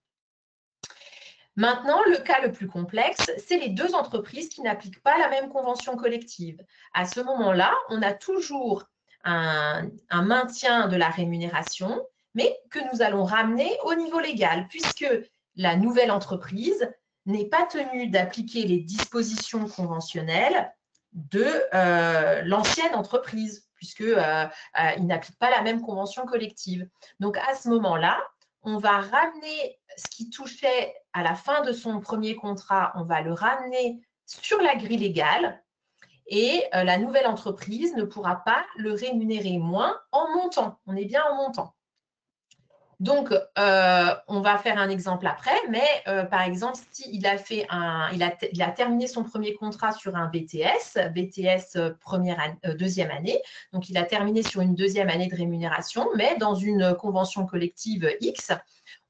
Maintenant, le cas le plus complexe, c'est les 2 entreprises qui n'appliquent pas la même convention collective. À ce moment-là, on a toujours un maintien de la rémunération, mais que nous allons ramener au niveau légal, puisque la nouvelle entreprise n'est pas tenue d'appliquer les dispositions conventionnelles de l'ancienne entreprise, puisqu'il n'applique pas la même convention collective. Donc, à ce moment-là, on va ramener ce qui touchait à la fin de son premier contrat, on va le ramener sur la grille légale et la nouvelle entreprise ne pourra pas le rémunérer moins en montant. On est bien en montant. Donc, on va faire un exemple après, mais par exemple, s'il a il a terminé son premier contrat sur un BTS deuxième année, donc il a terminé sur une deuxième année de rémunération, mais dans une convention collective X,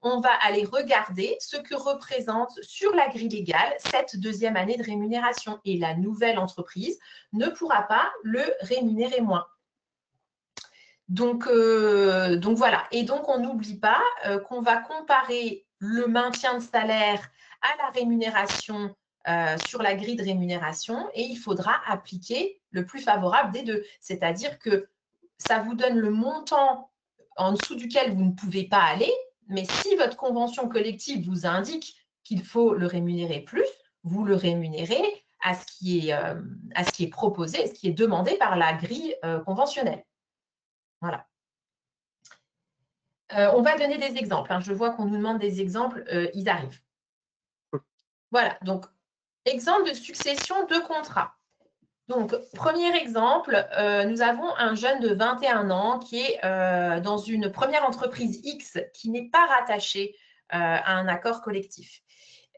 on va aller regarder ce que représente sur la grille légale cette deuxième année de rémunération et la nouvelle entreprise ne pourra pas le rémunérer moins. Donc voilà. Et donc, on n'oublie pas qu'on va comparer le maintien de salaire à la rémunération sur la grille de rémunération et il faudra appliquer le plus favorable des deux. C'est-à-dire que ça vous donne le montant en dessous duquel vous ne pouvez pas aller, mais si votre convention collective vous indique qu'il faut le rémunérer plus, vous le rémunérez à ce qui est proposé, ce qui est demandé par la grille conventionnelle. Voilà. On va donner des exemples. Je vois qu'on nous demande des exemples, ils arrivent. Voilà, donc, exemple de succession de contrats. Donc, premier exemple, nous avons un jeune de 21 ans qui est dans une première entreprise X qui n'est pas rattachée à un accord collectif.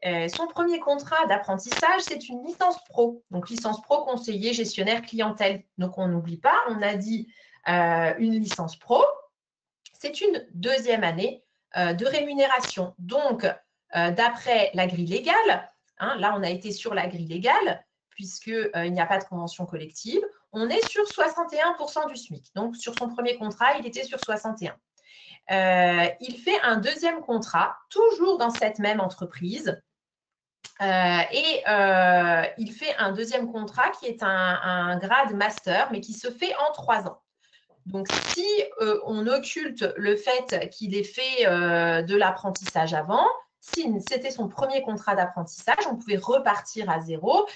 Son premier contrat d'apprentissage, c'est une licence pro. Donc, licence pro, conseiller, gestionnaire, clientèle. Donc, on n'oublie pas, on a dit une licence pro. C'est une deuxième année de rémunération. Donc, d'après la grille légale, là, on a été sur la grille légale, puisqu'il n'y a pas de convention collective, on est sur 61% du SMIC. Donc, sur son premier contrat, il était sur 61. Il fait un deuxième contrat, toujours dans cette même entreprise, et il fait un deuxième contrat qui est un grade master, mais qui se fait en 3 ans. Donc, si on occulte le fait qu'il ait fait de l'apprentissage avant, si c'était son premier contrat d'apprentissage, on pouvait repartir à 0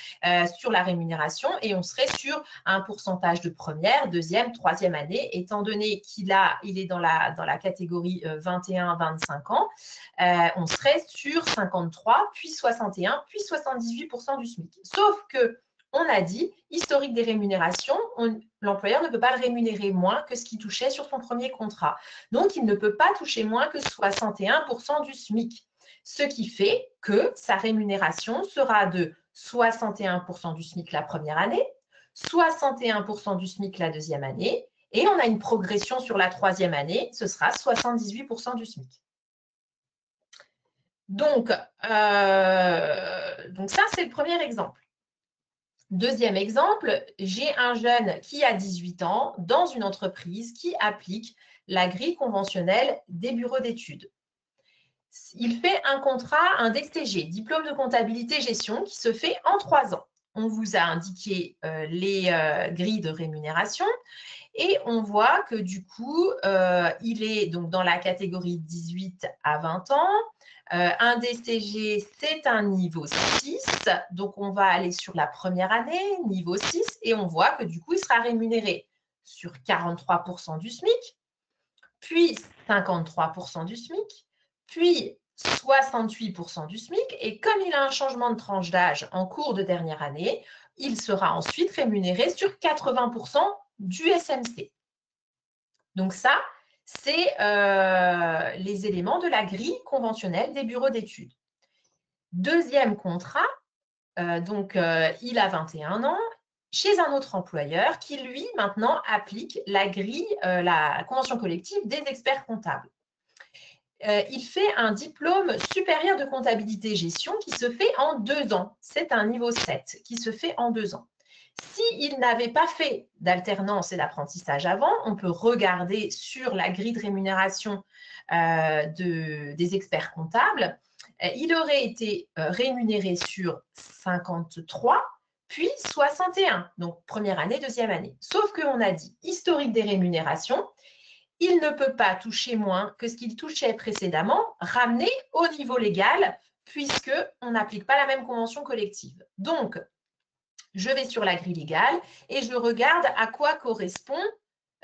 sur la rémunération et on serait sur un pourcentage de première, deuxième, troisième année, étant donné qu'il est dans la catégorie 21-25 ans, on serait sur 53, puis 61, puis 78% du SMIC. Sauf que on a dit, historique des rémunérations, l'employeur ne peut pas le rémunérer moins que ce qu'il touchait sur son premier contrat. Donc, il ne peut pas toucher moins que 61% du SMIC. Ce qui fait que sa rémunération sera de 61% du SMIC la première année, 61% du SMIC la deuxième année, et on a une progression sur la troisième année, ce sera 78% du SMIC. Donc ça, c'est le premier exemple. Deuxième exemple, j'ai un jeune qui a 18 ans dans une entreprise qui applique la grille conventionnelle des bureaux d'études. Il fait un contrat, un DCG, diplôme de comptabilité gestion, qui se fait en 3 ans. On vous a indiqué les grilles de rémunération et on voit que du coup, il est donc dans la catégorie 18 à 20 ans. Un DCG, c'est un niveau 6. Donc, on va aller sur la première année, niveau 6, et on voit que du coup, il sera rémunéré sur 43% du SMIC, puis 53% du SMIC, puis 68% du SMIC. Et comme il a un changement de tranche d'âge en cours de dernière année, il sera ensuite rémunéré sur 80% du SMC. Donc ça, c'est les éléments de la grille conventionnelle des bureaux d'études. Deuxième contrat, il a 21 ans, chez un autre employeur qui, lui, maintenant, applique la grille, la convention collective des experts comptables. Il fait un diplôme supérieur de comptabilité gestion qui se fait en 2 ans. C'est un niveau 7 qui se fait en 2 ans. S'il n'avait pas fait d'alternance et d'apprentissage avant, on peut regarder sur la grille de rémunération des experts comptables. Il aurait été rémunéré sur 53, puis 61, donc première année, deuxième année. Sauf qu'on a dit historique des rémunérations, il ne peut pas toucher moins que ce qu'il touchait précédemment, ramené au niveau légal, puisqu'on n'applique pas la même convention collective. Donc, je vais sur la grille légale et je regarde à quoi correspondent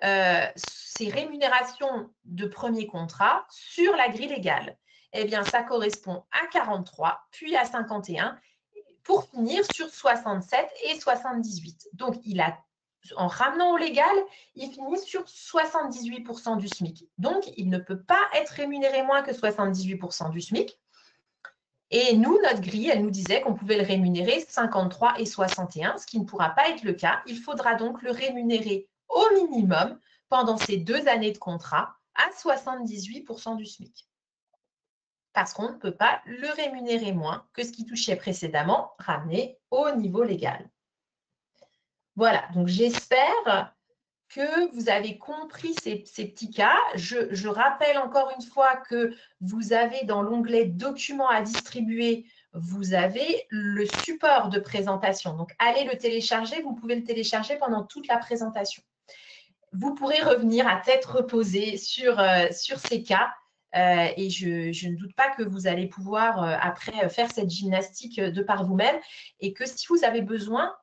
ces rémunérations de premier contrat sur la grille légale. Eh bien, ça correspond à 43, puis à 51, pour finir sur 67 et 78. Donc, en ramenant au légal, il finit sur 78% du SMIC. Donc, il ne peut pas être rémunéré moins que 78% du SMIC. Et nous, notre grille, elle nous disait qu'on pouvait le rémunérer 53 et 61, ce qui ne pourra pas être le cas. Il faudra donc le rémunérer au minimum pendant ces 2 années de contrat à 78% du SMIC. Parce qu'on ne peut pas le rémunérer moins que ce qui touchait précédemment, ramené au niveau légal. Voilà, donc j'espère que vous avez compris ces petits cas. Je rappelle encore une fois que vous avez dans l'onglet « Documents à distribuer », vous avez le support de présentation. Donc, allez le télécharger. Vous pouvez le télécharger pendant toute la présentation. Vous pourrez revenir à tête reposée sur ces cas. Et je ne doute pas que vous allez pouvoir, après, faire cette gymnastique de par vous-même. Et que si vous avez besoin,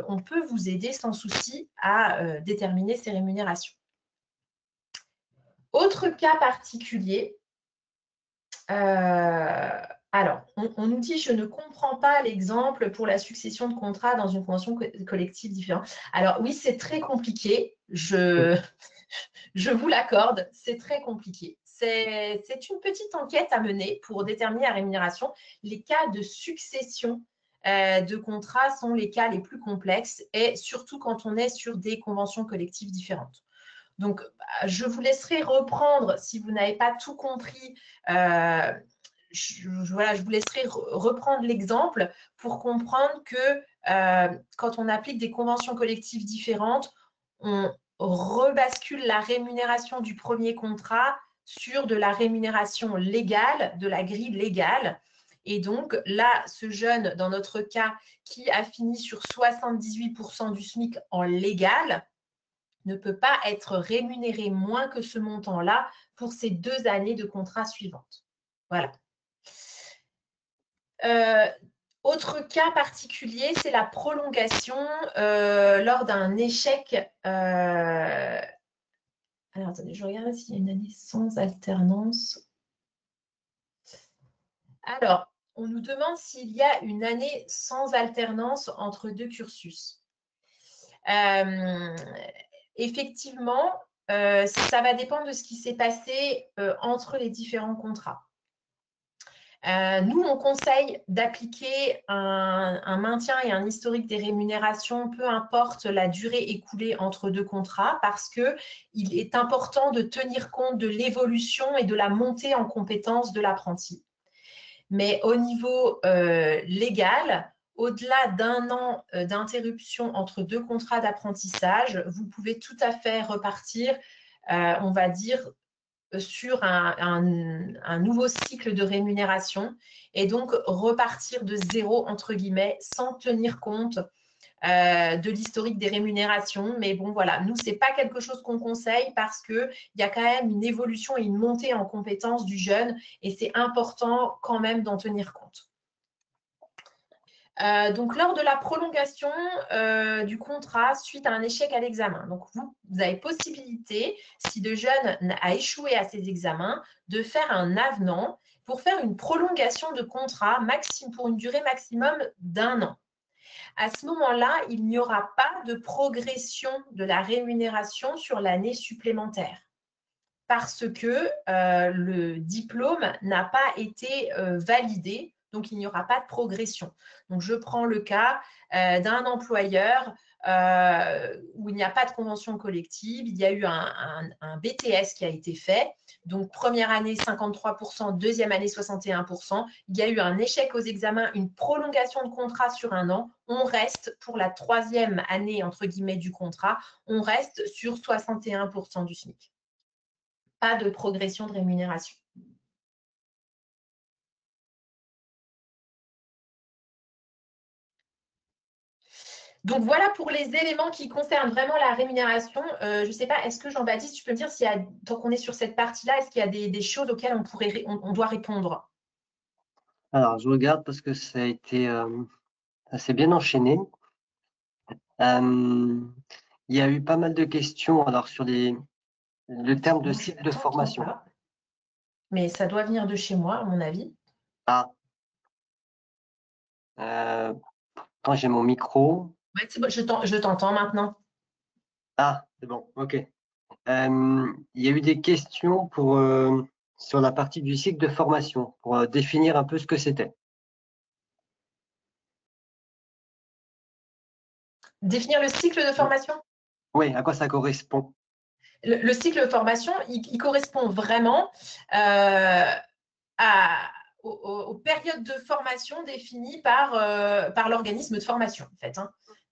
on peut vous aider sans souci à déterminer ces rémunérations. Autre cas particulier, alors, on nous dit « Je ne comprends pas l'exemple pour la succession de contrats dans une convention collective différente. » Alors oui, c'est très compliqué, je vous l'accorde, c'est très compliqué. C'est une petite enquête à mener pour déterminer la rémunération. Les cas de succession de contrats sont les cas les plus complexes et surtout quand on est sur des conventions collectives différentes. Donc, je vous laisserai reprendre si vous n'avez pas tout compris. Je vous laisserai reprendre l'exemple pour comprendre que quand on applique des conventions collectives différentes, on rebascule la rémunération du premier contrat sur de la rémunération légale, de la grille légale. Et donc là, ce jeune, dans notre cas, qui a fini sur 78% du SMIC en légal, ne peut pas être rémunéré moins que ce montant-là pour ces 2 années de contrat suivantes. Voilà. Autre cas particulier, c'est la prolongation lors d'un échec. Alors, attendez, je regarde s'il y a une année sans alternance. Alors, on nous demande s'il y a une année sans alternance entre 2 cursus. Effectivement, ça va dépendre de ce qui s'est passé entre les différents contrats. Nous, on conseille d'appliquer un maintien et un historique des rémunérations, peu importe la durée écoulée entre 2 contrats, parce qu'il est important de tenir compte de l'évolution et de la montée en compétences de l'apprenti. Mais au niveau légal, au-delà d'1 an d'interruption entre 2 contrats d'apprentissage, vous pouvez tout à fait repartir, on va dire, sur un nouveau cycle de rémunération et donc repartir de zéro, entre guillemets, sans tenir compte de l'historique des rémunérations. Mais bon, voilà, nous, ce n'est pas quelque chose qu'on conseille parce qu'il y a quand même une évolution et une montée en compétences du jeune et c'est important quand même d'en tenir compte. Donc, lors de la prolongation du contrat suite à un échec à l'examen, donc vous avez possibilité, si le jeune a échoué à ses examens, de faire un avenant pour faire une prolongation de contrat pour une durée maximum d'1 an. À ce moment-là, il n'y aura pas de progression de la rémunération sur l'année supplémentaire parce que le diplôme n'a pas été validé, donc il n'y aura pas de progression. Donc, je prends le cas d'un employeur où il n'y a pas de convention collective, il y a eu un BTS qui a été fait, donc première année 53%, deuxième année 61%, il y a eu un échec aux examens, une prolongation de contrat sur 1 an, on reste pour la 3e année, entre guillemets, du contrat, on reste sur 61% du SMIC. Pas de progression de rémunération. Donc, voilà pour les éléments qui concernent vraiment la rémunération. Je ne sais pas, est-ce que Jean-Baptiste, tu peux me dire, tant qu'on est sur cette partie-là, est-ce qu'il y a des choses auxquelles on doit répondre? Alors, je regarde parce que ça s'est bien enchaîné. Il y a eu pas mal de questions alors, sur le terme de cycle de formation. Mais ça doit venir de chez moi, à mon avis. Ah. Quand j'ai mon micro. Ouais, c'est bon, je t'entends maintenant. Ah, c'est bon, ok. Il y a eu des questions sur la partie du cycle de formation, pour définir un peu ce que c'était. Définir le cycle de formation? Oui, à quoi ça correspond? Le cycle de formation, il correspond vraiment aux périodes de formation définies par l'organisme de formation, en fait.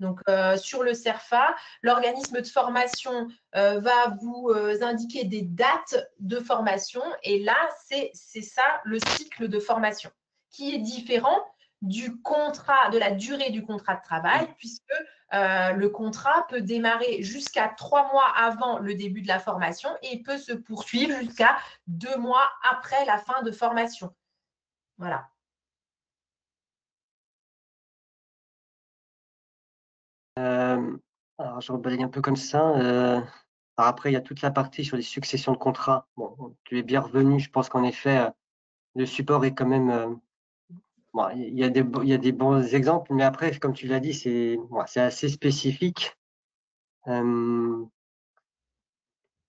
Donc, sur le CERFA, l'organisme de formation va vous indiquer des dates de formation. Et là, c'est ça, le cycle de formation, qui est différent de la durée du contrat de travail, puisque le contrat peut démarrer jusqu'à 3 mois avant le début de la formation et peut se poursuivre jusqu'à 2 mois après la fin de formation. Voilà. Alors, je rebalaye un peu comme ça. Alors après, il y a toute la partie sur les successions de contrats. Bon, tu es bien revenu. Je pense qu'en effet, le support est quand même. Bon, il y a des bons exemples, mais après, comme tu l'as dit, c'est assez spécifique. Alors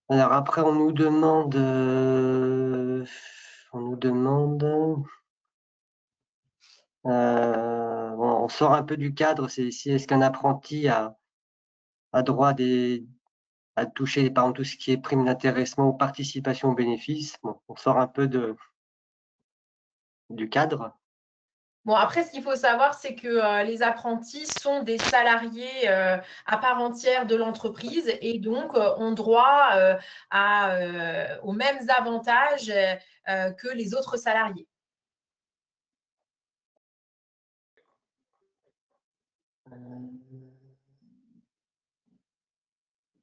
après, on nous demande. On sort un peu du cadre. Est-ce qu'un apprenti a droit à toucher, par exemple, tout ce qui est prime d'intéressement ou participation aux bénéfices? Bon, on sort un peu du cadre. Bon, après, ce qu'il faut savoir, c'est que les apprentis sont des salariés à part entière de l'entreprise et donc ont droit aux mêmes avantages que les autres salariés.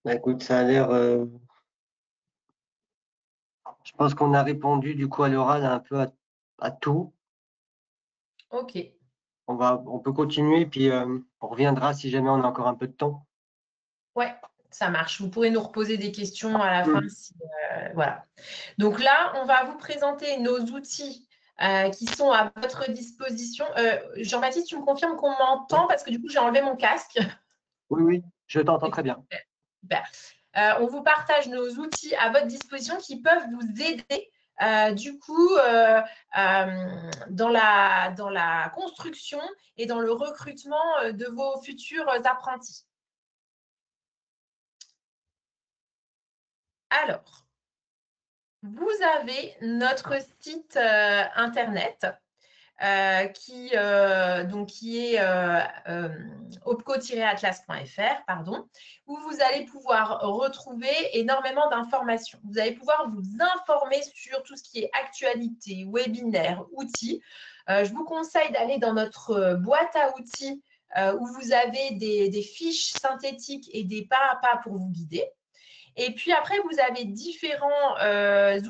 Écoute, ça a l'air. Je pense qu'on a répondu du coup à l'oral un peu à tout. OK. On peut continuer, puis on reviendra si jamais on a encore un peu de temps. Ouais, ça marche. Vous pourrez nous reposer des questions à la fin. Voilà. Donc là, on va vous présenter nos outils qui sont à votre disposition. Jean-Baptiste, tu me confirmes qu'on m'entend parce que du coup, j'ai enlevé mon casque. Oui, je t'entends très bien. Super. On vous partage nos outils à votre disposition qui peuvent vous aider du coup dans la construction et dans le recrutement de vos futurs apprentis. Alors, vous avez notre site internet qui est opco-atlas.fr, pardon, où vous allez pouvoir retrouver énormément d'informations. Vous allez pouvoir vous informer sur tout ce qui est actualité, webinaire, outils. Je vous conseille d'aller dans notre boîte à outils où vous avez des fiches synthétiques et des pas à pas pour vous guider. Et puis après, vous avez différents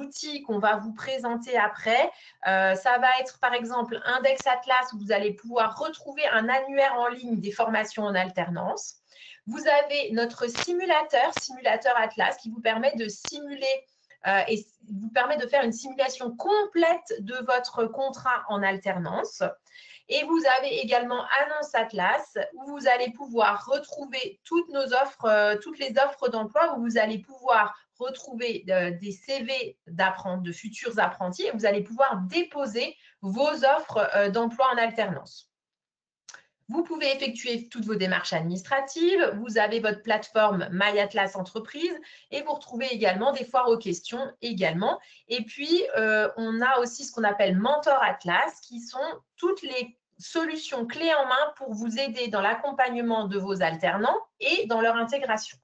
outils qu'on va vous présenter après. Ça va être par exemple Index Atlas où vous allez pouvoir retrouver un annuaire en ligne des formations en alternance. Vous avez notre simulateur Atlas, qui vous permet de simuler et vous permet de faire une simulation complète de votre contrat en alternance. Et vous avez également Annonce Atlas, où vous allez pouvoir retrouver toutes nos offres, toutes les offres d'emploi, où vous allez pouvoir retrouver des CV de futurs apprentis, et vous allez pouvoir déposer vos offres d'emploi en alternance. Vous pouvez effectuer toutes vos démarches administratives, vous avez votre plateforme My Atlas Entreprise et vous retrouvez également des foires aux questions également. Et puis, on a aussi ce qu'on appelle Mentor Atlas, qui sont toutes les solutions clés en main pour vous aider dans l'accompagnement de vos alternants et dans leur intégration.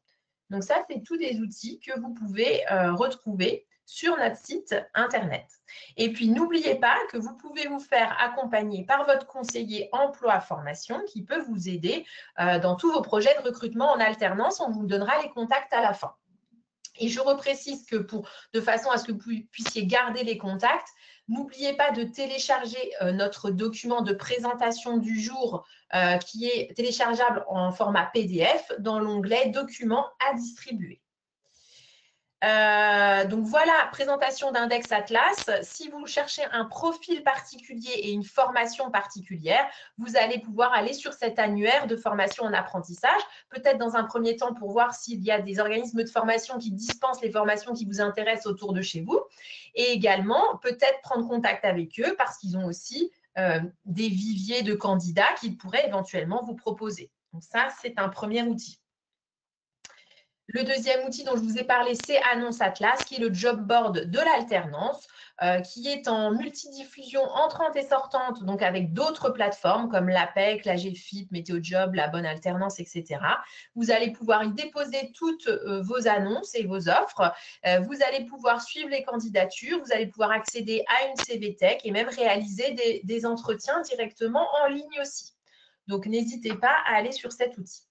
Donc ça, c'est tous des outils que vous pouvez retrouver sur notre site Internet. Et puis, n'oubliez pas que vous pouvez vous faire accompagner par votre conseiller emploi-formation qui peut vous aider dans tous vos projets de recrutement en alternance. On vous donnera les contacts à la fin. Et je reprécise que de façon à ce que vous puissiez garder les contacts, n'oubliez pas de télécharger notre document de présentation du jour qui est téléchargeable en format PDF dans l'onglet « Documents à distribuer ». Donc voilà, présentation d'Index Atlas. Si vous cherchez un profil particulier et une formation particulière, vous allez pouvoir aller sur cet annuaire de formation en apprentissage, peut-être dans un premier temps pour voir s'il y a des organismes de formation qui dispensent les formations qui vous intéressent autour de chez vous, et également peut-être prendre contact avec eux parce qu'ils ont aussi des viviers de candidats qu'ils pourraient éventuellement vous proposer. Donc ça, c'est un premier outil. Le deuxième outil dont je vous ai parlé, c'est Annonce Atlas, qui est le job board de l'alternance, qui est en multidiffusion entrante et sortante, donc avec d'autres plateformes comme l'APEC, la GFIP, Météo-Job, la Bonne Alternance, etc. Vous allez pouvoir y déposer toutes vos annonces et vos offres. Vous allez pouvoir suivre les candidatures, vous allez pouvoir accéder à une CV Tech et même réaliser des entretiens directement en ligne aussi. Donc, n'hésitez pas à aller sur cet outil.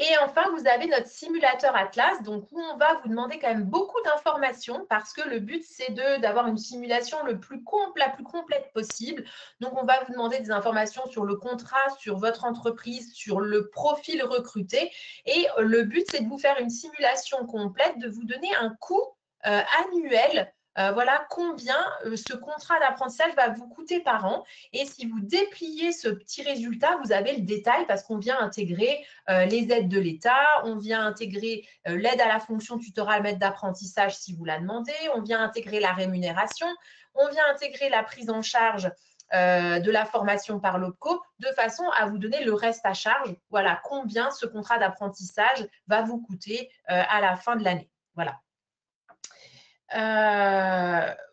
Et enfin, vous avez notre simulateur Atlas, donc où on va vous demander quand même beaucoup d'informations parce que le but, c'est d'avoir une simulation la plus complète possible. Donc, on va vous demander des informations sur le contrat, sur votre entreprise, sur le profil recruté. Et le but, c'est de vous faire une simulation complète, de vous donner un coût annuel. Voilà combien ce contrat d'apprentissage va vous coûter par an. Et si vous dépliez ce petit résultat, vous avez le détail parce qu'on vient intégrer les aides de l'État, on vient intégrer l'aide à la fonction tutorale maître d'apprentissage si vous la demandez, on vient intégrer la rémunération, on vient intégrer la prise en charge de la formation par l'OPCO de façon à vous donner le reste à charge. Voilà combien ce contrat d'apprentissage va vous coûter à la fin de l'année. Voilà.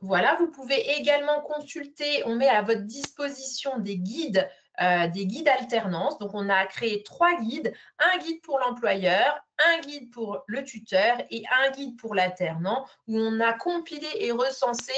Voilà, vous pouvez également consulter, on met à votre disposition des guides alternance. Donc, on a créé 3 guides, un guide pour l'employeur, un guide pour le tuteur et un guide pour l'alternant où on a compilé et recensé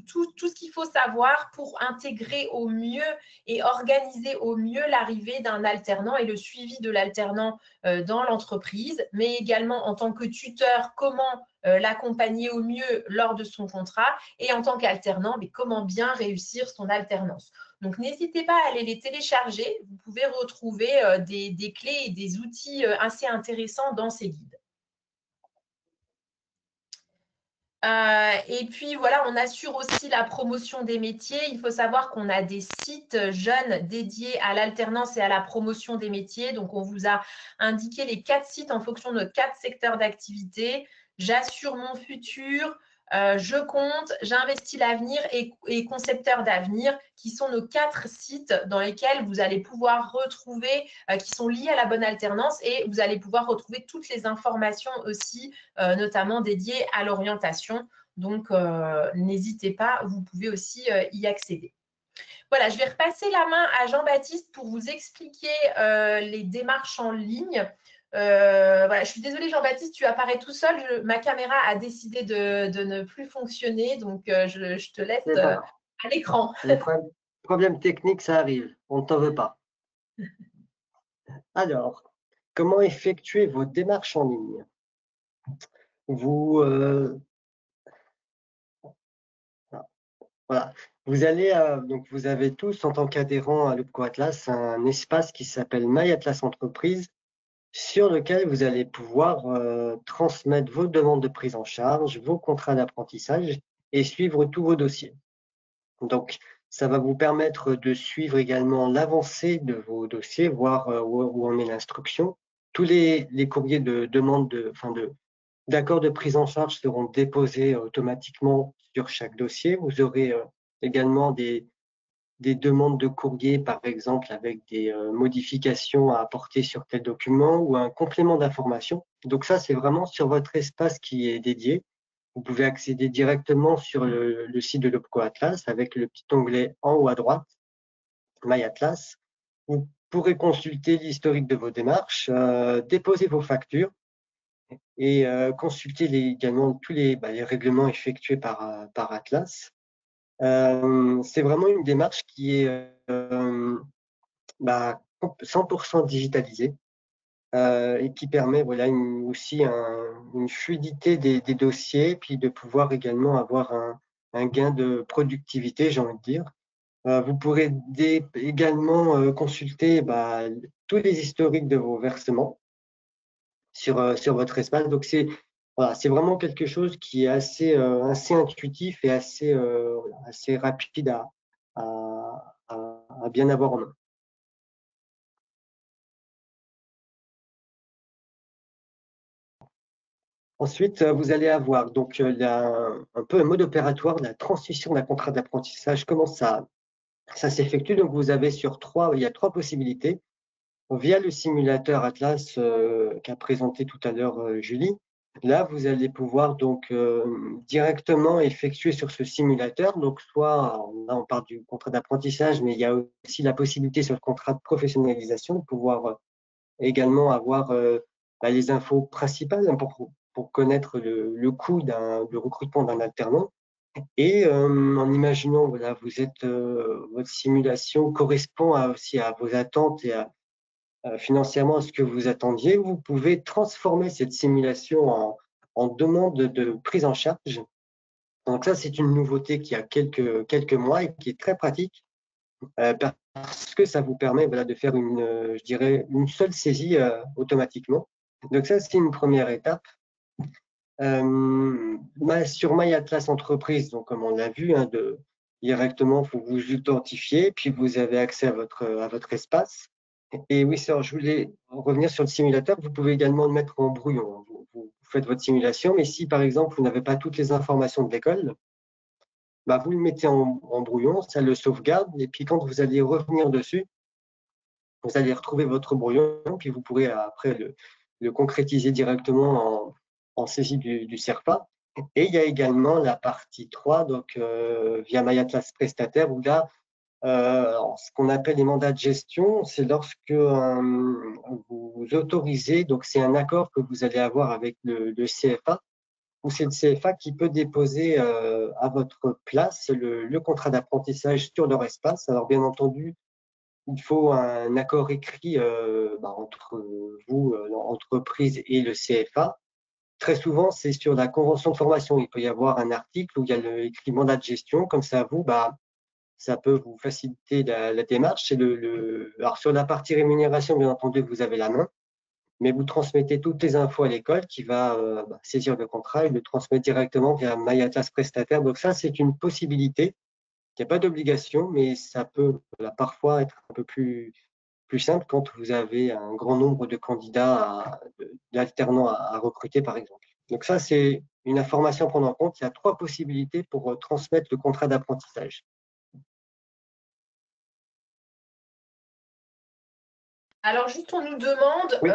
tout ce qu'il faut savoir pour intégrer au mieux et organiser au mieux l'arrivée d'un alternant et le suivi de l'alternant dans l'entreprise, mais également en tant que tuteur, comment l'accompagner au mieux lors de son contrat et en tant qu'alternant, mais comment bien réussir son alternance. Donc, n'hésitez pas à aller les télécharger. Vous pouvez retrouver des clés et des outils assez intéressants dans ces guides. Et puis, voilà, on assure aussi la promotion des métiers. Il faut savoir qu'on a des sites jeunes dédiés à l'alternance et à la promotion des métiers. Donc, on vous a indiqué les 4 sites en fonction de nos 4 secteurs d'activité. J'assure mon futur, je compte, j'investis l'avenir et concepteur d'avenir, qui sont nos 4 sites dans lesquels vous allez pouvoir retrouver, qui sont liés à la bonne alternance et vous allez pouvoir retrouver toutes les informations aussi, notamment dédiées à l'orientation. Donc, n'hésitez pas, vous pouvez aussi y accéder. Voilà, je vais repasser la main à Jean-Baptiste pour vous expliquer les démarches en ligne. Voilà, je suis désolée, Jean-Baptiste, tu apparais tout seul. Ma caméra a décidé de ne plus fonctionner, donc je te laisse à l'écran. Les problèmes techniques, ça arrive. On ne t'en veut pas. Alors, comment effectuer vos démarches en ligne? Voilà. Vous allez, donc vous avez tous, en tant qu'adhérents à l'Opco Atlas, un espace qui s'appelle My Atlas Entreprise, sur lequel vous allez pouvoir transmettre vos demandes de prise en charge, vos contrats d'apprentissage et suivre tous vos dossiers. Donc, ça va vous permettre de suivre également l'avancée de vos dossiers, voir où en est l'instruction. Tous les courriers de demande d'accord de prise en charge seront déposés automatiquement sur chaque dossier. Vous aurez également des demandes de courrier, par exemple, avec des modifications à apporter sur tel document ou un complément d'information. Donc ça, c'est vraiment sur votre espace qui est dédié. Vous pouvez accéder directement sur le site de l'Opco Atlas avec le petit onglet en haut à droite, My Atlas. Vous pourrez consulter l'historique de vos démarches, déposer vos factures et consulter également tous les règlements effectués par Atlas. C'est vraiment une démarche qui est 100% digitalisée et qui permet aussi une fluidité des dossiers, puis de pouvoir également avoir un gain de productivité, j'ai envie de dire. Vous pourrez également consulter tous les historiques de vos versements sur votre espace. Donc, c'est vraiment quelque chose qui est assez intuitif et assez rapide à bien avoir en main. Ensuite, vous allez avoir donc un peu un mode opératoire de la transmission d'un contrat d'apprentissage. Comment ça s'effectue? Donc, il y a trois possibilités. Via le simulateur Atlas qu'a présenté tout à l'heure Julie, là, vous allez pouvoir donc directement effectuer sur ce simulateur. Donc, là, on parle du contrat d'apprentissage, mais il y a aussi la possibilité sur le contrat de professionnalisation de pouvoir également avoir les infos principales pour connaître le coût de recrutement d'un alternant. Et en imaginant, voilà, votre simulation correspond aussi à vos attentes et financièrement à ce que vous attendiez, vous pouvez transformer cette simulation en demande de prise en charge. Donc ça, c'est une nouveauté qui a quelques mois et qui est très pratique parce que ça vous permet de faire je dirais, une seule saisie automatiquement. Donc ça, c'est une première étape. Sur My Atlas Entreprise, donc comme on l'a vu, directement, il faut vous authentifier, puis vous avez accès à votre espace. Et oui, sir, je voulais revenir sur le simulateur. Vous pouvez également le mettre en brouillon. Vous faites votre simulation, mais si par exemple vous n'avez pas toutes les informations de l'école, vous le mettez en brouillon, ça le sauvegarde, et puis quand vous allez revenir dessus, vous allez retrouver votre brouillon, puis vous pourrez après le concrétiser directement en saisie du SERPA. Et il y a également la partie 3, donc via My Atlas Prestataire, où là, ce qu'on appelle les mandats de gestion, c'est lorsque vous autorisez, donc c'est un accord que vous allez avoir avec le CFA, ou c'est le CFA qui peut déposer à votre place le contrat d'apprentissage sur leur espace. Alors bien entendu, il faut un accord écrit entre vous, l'entreprise, et le CFA. Très souvent, c'est sur la convention de formation. Il peut y avoir un article où il y a écrit mandat de gestion. Comme ça, ça peut vous faciliter la démarche. Alors, sur la partie rémunération, bien entendu, vous avez la main, mais vous transmettez toutes les infos à l'école qui va saisir le contrat et le transmettre directement via My Atlas Prestataire. Donc ça, c'est une possibilité. Il n'y a pas d'obligation, mais ça peut parfois être un peu plus simple quand vous avez un grand nombre de candidats, d'alternants à recruter, par exemple. Donc ça, c'est une information à prendre en compte. Il y a trois possibilités pour transmettre le contrat d'apprentissage. Alors, juste, on nous demande, Oui.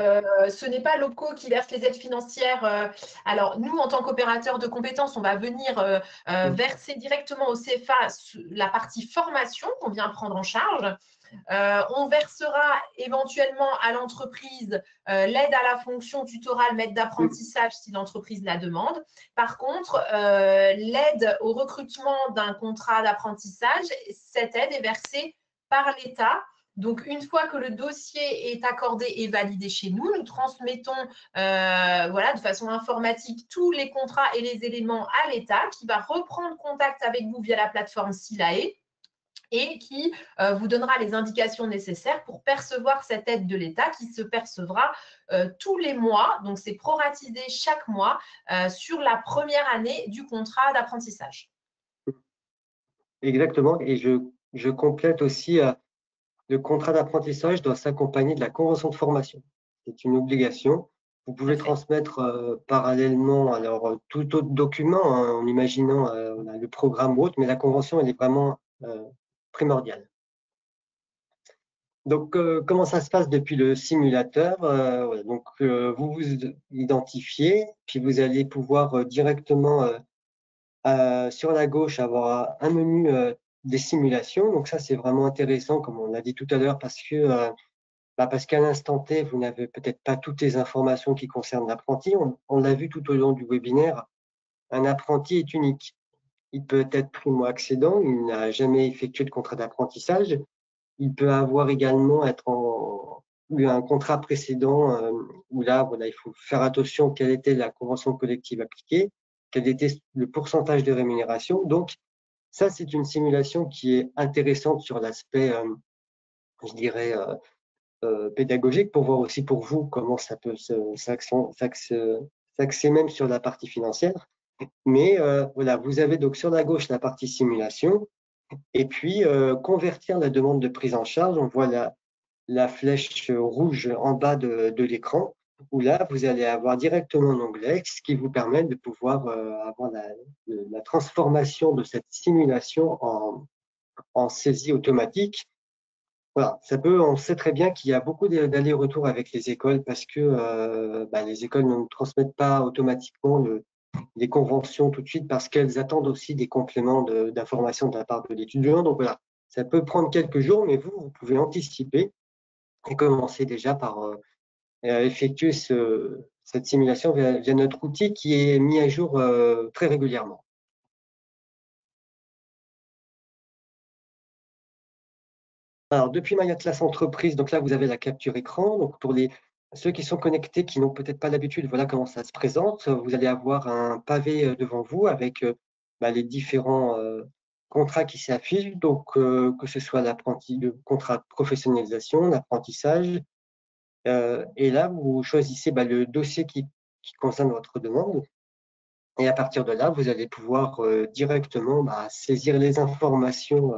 ce n'est pas l'OPCO qui verse les aides financières. Alors, nous, en tant qu'opérateurs de compétences, on va venir verser directement au CFA la partie formation qu'on vient prendre en charge. On versera éventuellement à l'entreprise l'aide à la fonction tutorale, maître d'apprentissage si l'entreprise la demande. Par contre, l'aide au recrutement d'un contrat d'apprentissage, cette aide est versée par l'État. Donc, une fois que le dossier est accordé et validé chez nous, nous transmettons de façon informatique tous les contrats et les éléments à l'État qui va reprendre contact avec vous via la plateforme SILAE et qui vous donnera les indications nécessaires pour percevoir cette aide de l'État qui se percevra tous les mois. Donc, c'est proratisé chaque mois sur la première année du contrat d'apprentissage. Exactement. Et je complète aussi, le contrat d'apprentissage doit s'accompagner de la convention de formation. C'est une obligation. Vous pouvez transmettre parallèlement tout autre document, hein, en imaginant le programme ou autre, mais la convention, elle est vraiment primordiale. Donc, comment ça se passe depuis le simulateur? Voilà, donc, vous vous identifiez, puis vous allez pouvoir directement sur la gauche avoir un menu des simulations. Donc ça, c'est vraiment intéressant, comme on l'a dit tout à l'heure, parce qu'à l'instant T, vous n'avez peut-être pas toutes les informations qui concernent l'apprenti. On l'a vu tout au long du webinaire, un apprenti est unique. Il peut être primo-accédant, il n'a jamais effectué de contrat d'apprentissage. Il peut avoir également eu un contrat précédent où là, voilà, il faut faire attention quelle était la convention collective appliquée, quel était le pourcentage de rémunération. Donc, ça, c'est une simulation qui est intéressante sur l'aspect, je dirais, pédagogique, pour voir aussi pour vous comment ça peut s'axer même sur la partie financière. Mais voilà, vous avez donc sur la gauche la partie simulation, et puis convertir la demande de prise en charge. On voit la flèche rouge en bas de l'écran, où là, vous allez avoir directement l'onglet, ce qui vous permet de pouvoir avoir la transformation de cette simulation en saisie automatique. Voilà, on sait très bien qu'il y a beaucoup d'allers-retours avec les écoles parce que les écoles ne transmettent pas automatiquement les conventions tout de suite parce qu'elles attendent aussi des compléments d'informations de la part de l'étudiant. Donc voilà, ça peut prendre quelques jours, mais vous pouvez anticiper et commencer déjà par effectuer cette simulation via notre outil qui est mis à jour très régulièrement. Alors, depuis MyAtlas Entreprise, donc là, vous avez la capture écran. Donc, pour ceux qui sont connectés, qui n'ont peut-être pas l'habitude, voilà comment ça se présente. Vous allez avoir un pavé devant vous avec les différents contrats qui s'affichent. Donc, que ce soit le contrat de professionnalisation, l'apprentissage. Et là, vous choisissez le dossier qui concerne votre demande. Et à partir de là, vous allez pouvoir directement saisir les informations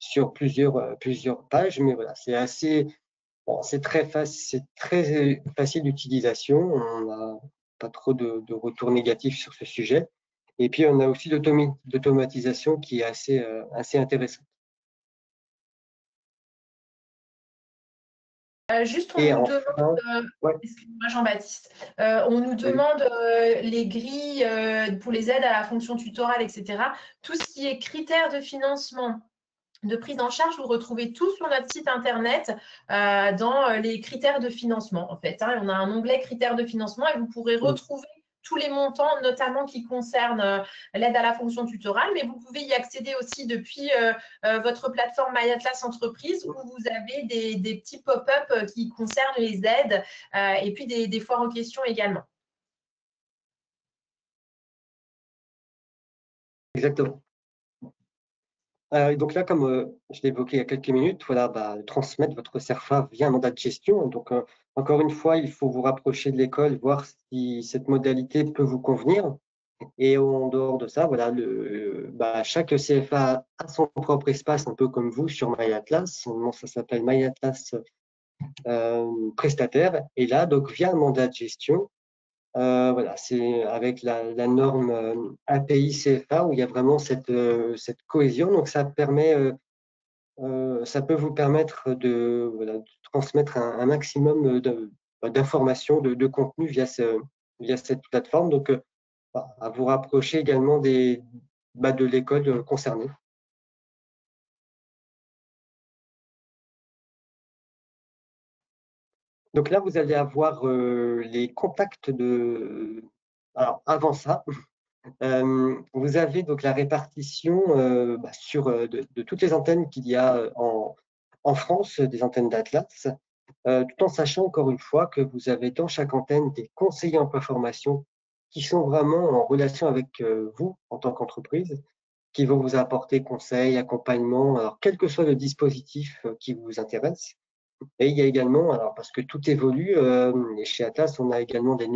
sur plusieurs pages, mais voilà, c'est très facile d'utilisation. On n'a pas trop de retours négatifs sur ce sujet. Et puis, on a aussi l'automatisation qui est assez intéressante. Juste, on nous demande, excuse-moi Jean-Baptiste, on nous demande les grilles pour les aides à la fonction tutorale, etc. Tout ce qui est critères de financement, de prise en charge, vous retrouvez tout sur notre site internet dans les critères de financement. En fait, on a un onglet critères de financement et vous pourrez retrouver tous les montants, notamment qui concernent l'aide à la fonction tutorale, mais vous pouvez y accéder aussi depuis votre plateforme MyAtlas Entreprise où vous avez des petits pop-up qui concernent les aides et puis des foires aux questions également. Exactement. Donc là, comme je l'ai évoqué il y a quelques minutes, voilà, transmettre votre CERFA via un mandat de gestion. Donc, encore une fois, il faut vous rapprocher de l'école, voir si cette modalité peut vous convenir. Et en dehors de ça, voilà, chaque CFA a son propre espace, un peu comme vous sur MyAtlas. Ça s'appelle MyAtlas prestataire. Et là, donc, via un mandat de gestion, voilà, c'est avec la norme API CFA où il y a vraiment cette cohésion. Donc, ça permet ça peut vous permettre de, voilà, de transmettre un maximum d'informations, de contenu via cette plateforme. Donc, à vous rapprocher également de l'école concernée. Donc là, vous allez avoir les contacts de… Alors, avant ça, vous avez donc la répartition de toutes les antennes qu'il y a en France, des antennes d'Atlas, tout en sachant encore une fois que vous avez dans chaque antenne des conseillers emploi formation qui sont vraiment en relation avec vous en tant qu'entreprise, qui vont vous apporter conseils, accompagnement, alors quel que soit le dispositif qui vous intéresse. Et il y a également, alors parce que tout évolue, et chez Atlas, on a également des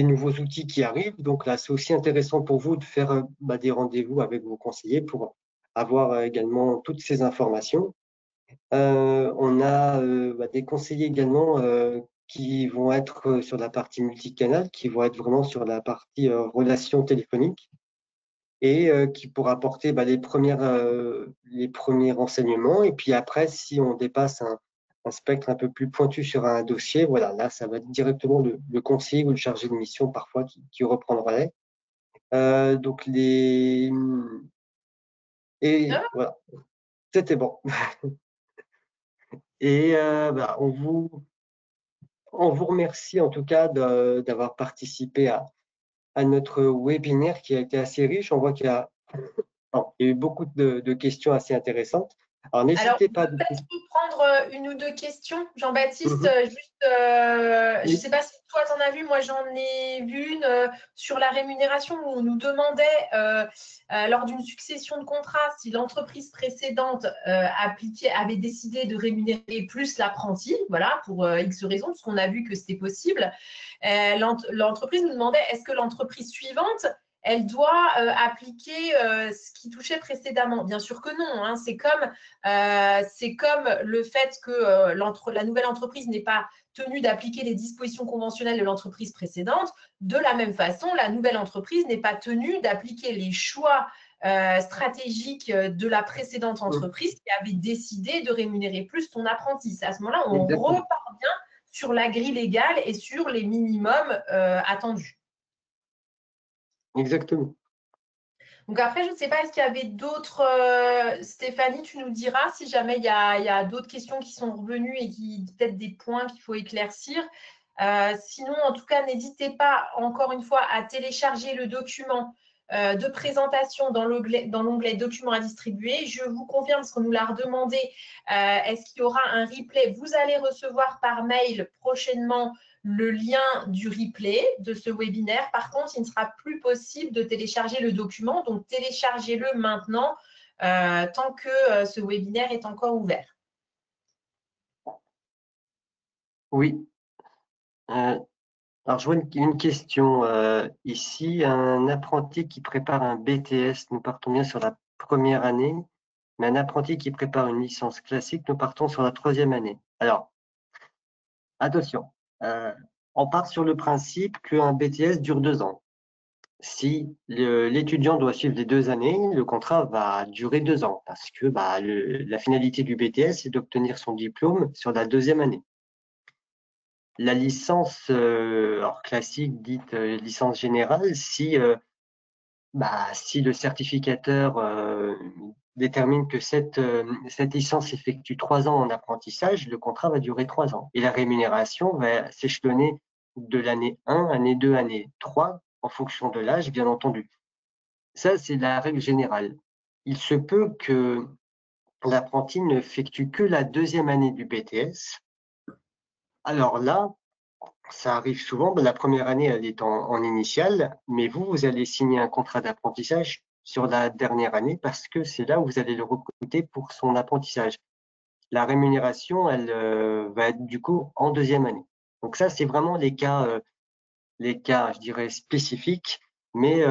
nouveaux outils qui arrivent. Donc là, c'est aussi intéressant pour vous de faire des rendez-vous avec vos conseillers pour avoir également toutes ces informations. On a des conseillers également qui vont être sur la partie multicanal, qui vont être vraiment sur la partie relations téléphoniques et qui pourra apporter les premiers renseignements. Et puis après, si on dépasse un spectre un peu plus pointu sur un dossier, voilà, là, ça va être directement le conseiller ou le chargé de mission parfois qui reprend le relais. Donc et voilà, c'était bon. Et on vous remercie en tout cas d'avoir participé à notre webinaire qui a été assez riche. On voit qu'il y a eu beaucoup de questions assez intéressantes. Alors, n'hésitez pas. Peut-être prendre une ou deux questions, Jean-Baptiste. Je ne sais pas si toi, tu en as vu, moi j'en ai vu une sur la rémunération où on nous demandait, lors d'une succession de contrats, si l'entreprise précédente avait décidé de rémunérer plus l'apprenti, voilà, pour X raisons, parce qu'on a vu que c'était possible. L'entreprise nous demandait, est-ce que l'entreprise suivante elle doit appliquer ce qui touchait précédemment. Bien sûr que non, hein. C'est comme le fait que la nouvelle entreprise n'est pas tenue d'appliquer les dispositions conventionnelles de l'entreprise précédente. De la même façon, la nouvelle entreprise n'est pas tenue d'appliquer les choix stratégiques de la précédente entreprise qui avait décidé de rémunérer plus son apprenti. À ce moment-là, on repart bien sur la grille légale et sur les minimums attendus. Exactement. Donc après, je ne sais pas, est-ce qu'il y avait d'autres… Stéphanie, tu nous diras si jamais il y a d'autres questions qui sont revenues et peut-être des points qu'il faut éclaircir. Sinon, en tout cas, n'hésitez pas, encore une fois, à télécharger le document de présentation dans l'onglet documents à distribuer. Je vous confirme, parce qu'on nous l'a redemandé, est-ce qu'il y aura un replay? Vous allez recevoir par mail prochainement le lien du replay de ce webinaire. Par contre, il ne sera plus possible de télécharger le document, donc téléchargez-le maintenant tant que ce webinaire est encore ouvert. Oui. Alors, je vois une question ici. Un apprenti qui prépare un BTS, nous partons bien sur la première année, mais un apprenti qui prépare une licence classique, nous partons sur la troisième année. Alors, attention, on part sur le principe qu'un BTS dure 2 ans. Si l'étudiant doit suivre les 2 années, le contrat va durer 2 ans parce que la finalité du BTS, c'est d'obtenir son diplôme sur la 2e année. La licence classique, dite licence générale, si le certificateur détermine que cette licence effectue 3 ans en apprentissage, le contrat va durer 3 ans. Et la rémunération va s'échelonner de l'année 1, année 2, année 3, en fonction de l'âge, bien entendu. Ça, c'est la règle générale. Il se peut que l'apprenti ne effectue que la 2e année du BTS. Alors là, ça arrive souvent. La première année, elle est en initiale, mais vous allez signer un contrat d'apprentissage sur la dernière année parce que c'est là où vous allez le recruter pour son apprentissage. La rémunération, elle va être du coup en 2e année. Donc ça, c'est vraiment les cas, je dirais, spécifiques. Mais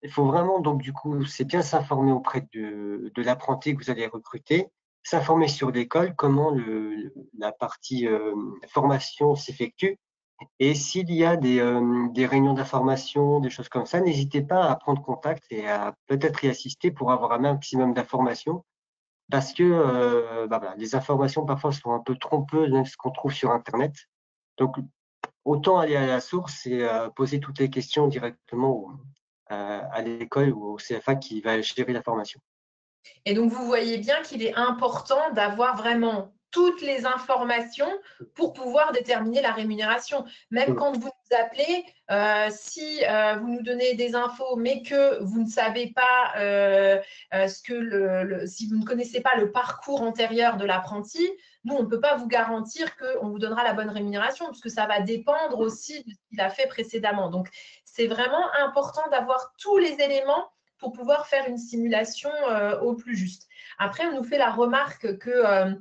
il faut vraiment, donc du coup, c'est bien s'informer auprès de l'apprenti que vous allez recruter, s'informer sur l'école, comment la partie formation s'effectue. Et s'il y a des réunions d'information, des choses comme ça, n'hésitez pas à prendre contact et à peut-être y assister pour avoir un maximum d'informations parce que voilà, les informations parfois sont un peu trompeuses, même ce qu'on trouve sur Internet. Donc, autant aller à la source et poser toutes les questions directement à l'école ou au CFA qui va gérer la formation. Et donc, vous voyez bien qu'il est important d'avoir vraiment toutes les informations pour pouvoir déterminer la rémunération. Même quand vous nous appelez, si vous nous donnez des infos, mais que vous ne savez pas si vous ne connaissez pas le parcours antérieur de l'apprenti, nous, on ne peut pas vous garantir qu'on vous donnera la bonne rémunération, puisque ça va dépendre aussi de ce qu'il a fait précédemment. Donc, c'est vraiment important d'avoir tous les éléments pour pouvoir faire une simulation au plus juste. Après, on nous fait la remarque que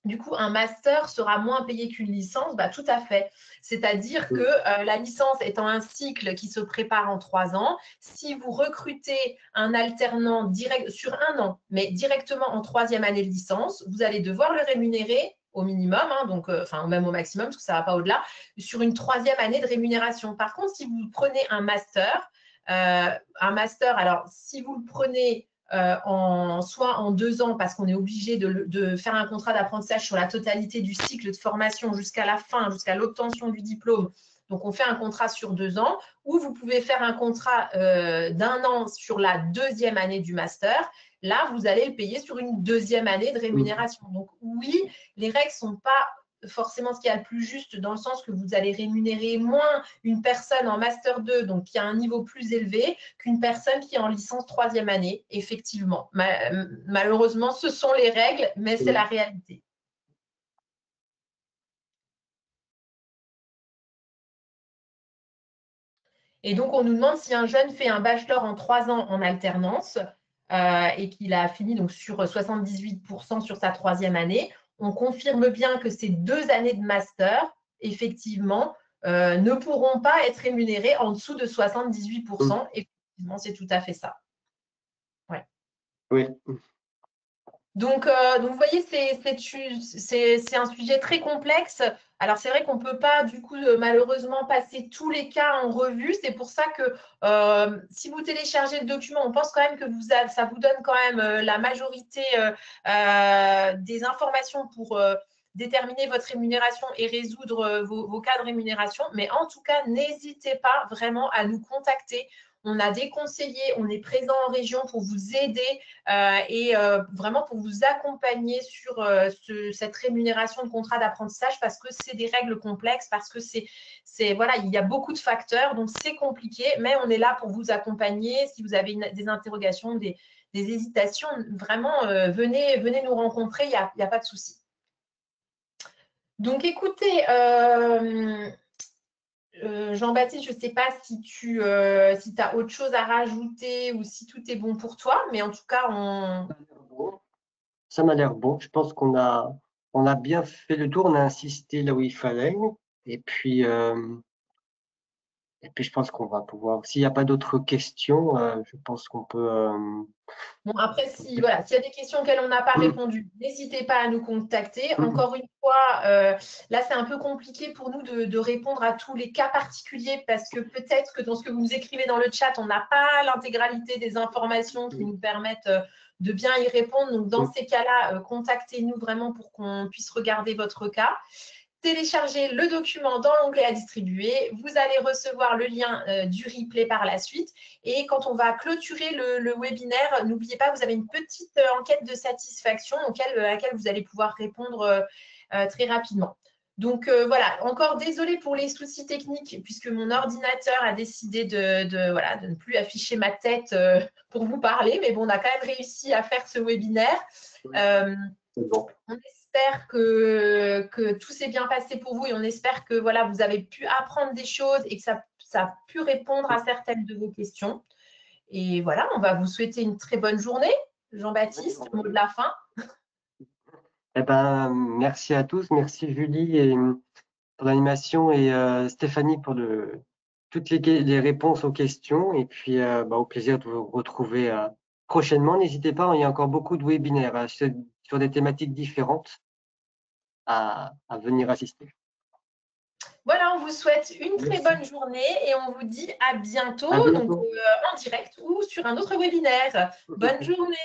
du coup, un master sera moins payé qu'une licence. Bah, tout à fait. C'est-à-dire que la licence étant un cycle qui se prépare en 3 ans, si vous recrutez un alternant direct sur 1 an, mais directement en 3e année de licence, vous allez devoir le rémunérer au minimum, hein, donc, même au maximum, parce que ça ne va pas au-delà, sur une 3e année de rémunération. Par contre, si vous prenez un master, alors si vous le prenez soit en 2 ans, parce qu'on est obligé de faire un contrat d'apprentissage sur la totalité du cycle de formation jusqu'à la fin, jusqu'à l'obtention du diplôme. Donc, on fait un contrat sur 2 ans, ou vous pouvez faire un contrat d'1 an sur la 2e année du master. Là, vous allez le payer sur une 2e année de rémunération. Donc, oui, les règles ne sont pas forcément ce qu'il y a le plus juste, dans le sens que vous allez rémunérer moins une personne en Master 2, donc qui a un niveau plus élevé, qu'une personne qui est en licence 3e année, effectivement. Malheureusement, ce sont les règles, mais c'est la réalité. Et donc, on nous demande si un jeune fait un bachelor en 3 ans en alternance et qu'il a fini donc sur 78% sur sa 3e année, on confirme bien que ces 2 années de master, effectivement, ne pourront pas être rémunérées en dessous de 78%. Effectivement, c'est tout à fait ça. Ouais. Oui. Donc, vous voyez, c'est un sujet très complexe. Alors, c'est vrai qu'on ne peut pas, du coup, malheureusement, passer tous les cas en revue. C'est pour ça que si vous téléchargez le document, on pense quand même que ça vous donne quand même la majorité des informations pour déterminer votre rémunération et résoudre vos cas de rémunération. Mais en tout cas, n'hésitez pas vraiment à nous contacter. On a des conseillers, on est présent en région pour vous aider et vraiment pour vous accompagner sur cette rémunération de contrat d'apprentissage, parce que c'est des règles complexes, parce que voilà, il y a beaucoup de facteurs, donc c'est compliqué, mais on est là pour vous accompagner. Si vous avez des interrogations, des hésitations, vraiment, venez nous rencontrer, il n'y a pas de souci. Donc, écoutez, Jean-Baptiste, je ne sais pas si tu as autre chose à rajouter ou si tout est bon pour toi, mais en tout cas, Ça m'a l'air bon. Je pense qu'on a bien fait le tour, on a insisté là où il fallait. Et puis je pense qu'on va pouvoir, s'il n'y a pas d'autres questions, je pense qu'on peut… Bon, après, s'il y a des questions auxquelles on n'a pas répondu, n'hésitez pas à nous contacter. Encore une fois, là, c'est un peu compliqué pour nous de répondre à tous les cas particuliers, parce que peut-être que dans ce que vous nous écrivez dans le chat, on n'a pas l'intégralité des informations qui nous permettent de bien y répondre. Donc, dans ces cas-là, contactez-nous vraiment pour qu'on puisse regarder votre cas. Téléchargez le document dans l'onglet à distribuer. Vous allez recevoir le lien du replay par la suite. Et quand on va clôturer le webinaire, n'oubliez pas, vous avez une petite enquête de satisfaction à laquelle vous allez pouvoir répondre très rapidement. Donc, voilà, encore désolée pour les soucis techniques, puisque mon ordinateur a décidé de ne plus afficher ma tête pour vous parler. Mais bon, on a quand même réussi à faire ce webinaire. On espère que tout s'est bien passé pour vous, et on espère que voilà, vous avez pu apprendre des choses et que ça a pu répondre à certaines de vos questions. Et voilà, on va vous souhaiter une très bonne journée. Jean-Baptiste, mot de la fin. Eh ben, merci à tous. Merci Julie pour l'animation et Stéphanie pour toutes les réponses aux questions. Et puis, au plaisir de vous retrouver prochainement. N'hésitez pas, il y a encore beaucoup de webinaires sur des thématiques différentes à venir assister. Voilà, on vous souhaite une très bonne journée et on vous dit à bientôt, donc en direct ou sur un autre webinaire. Bonne journée.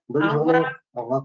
Bonne journée. Au revoir.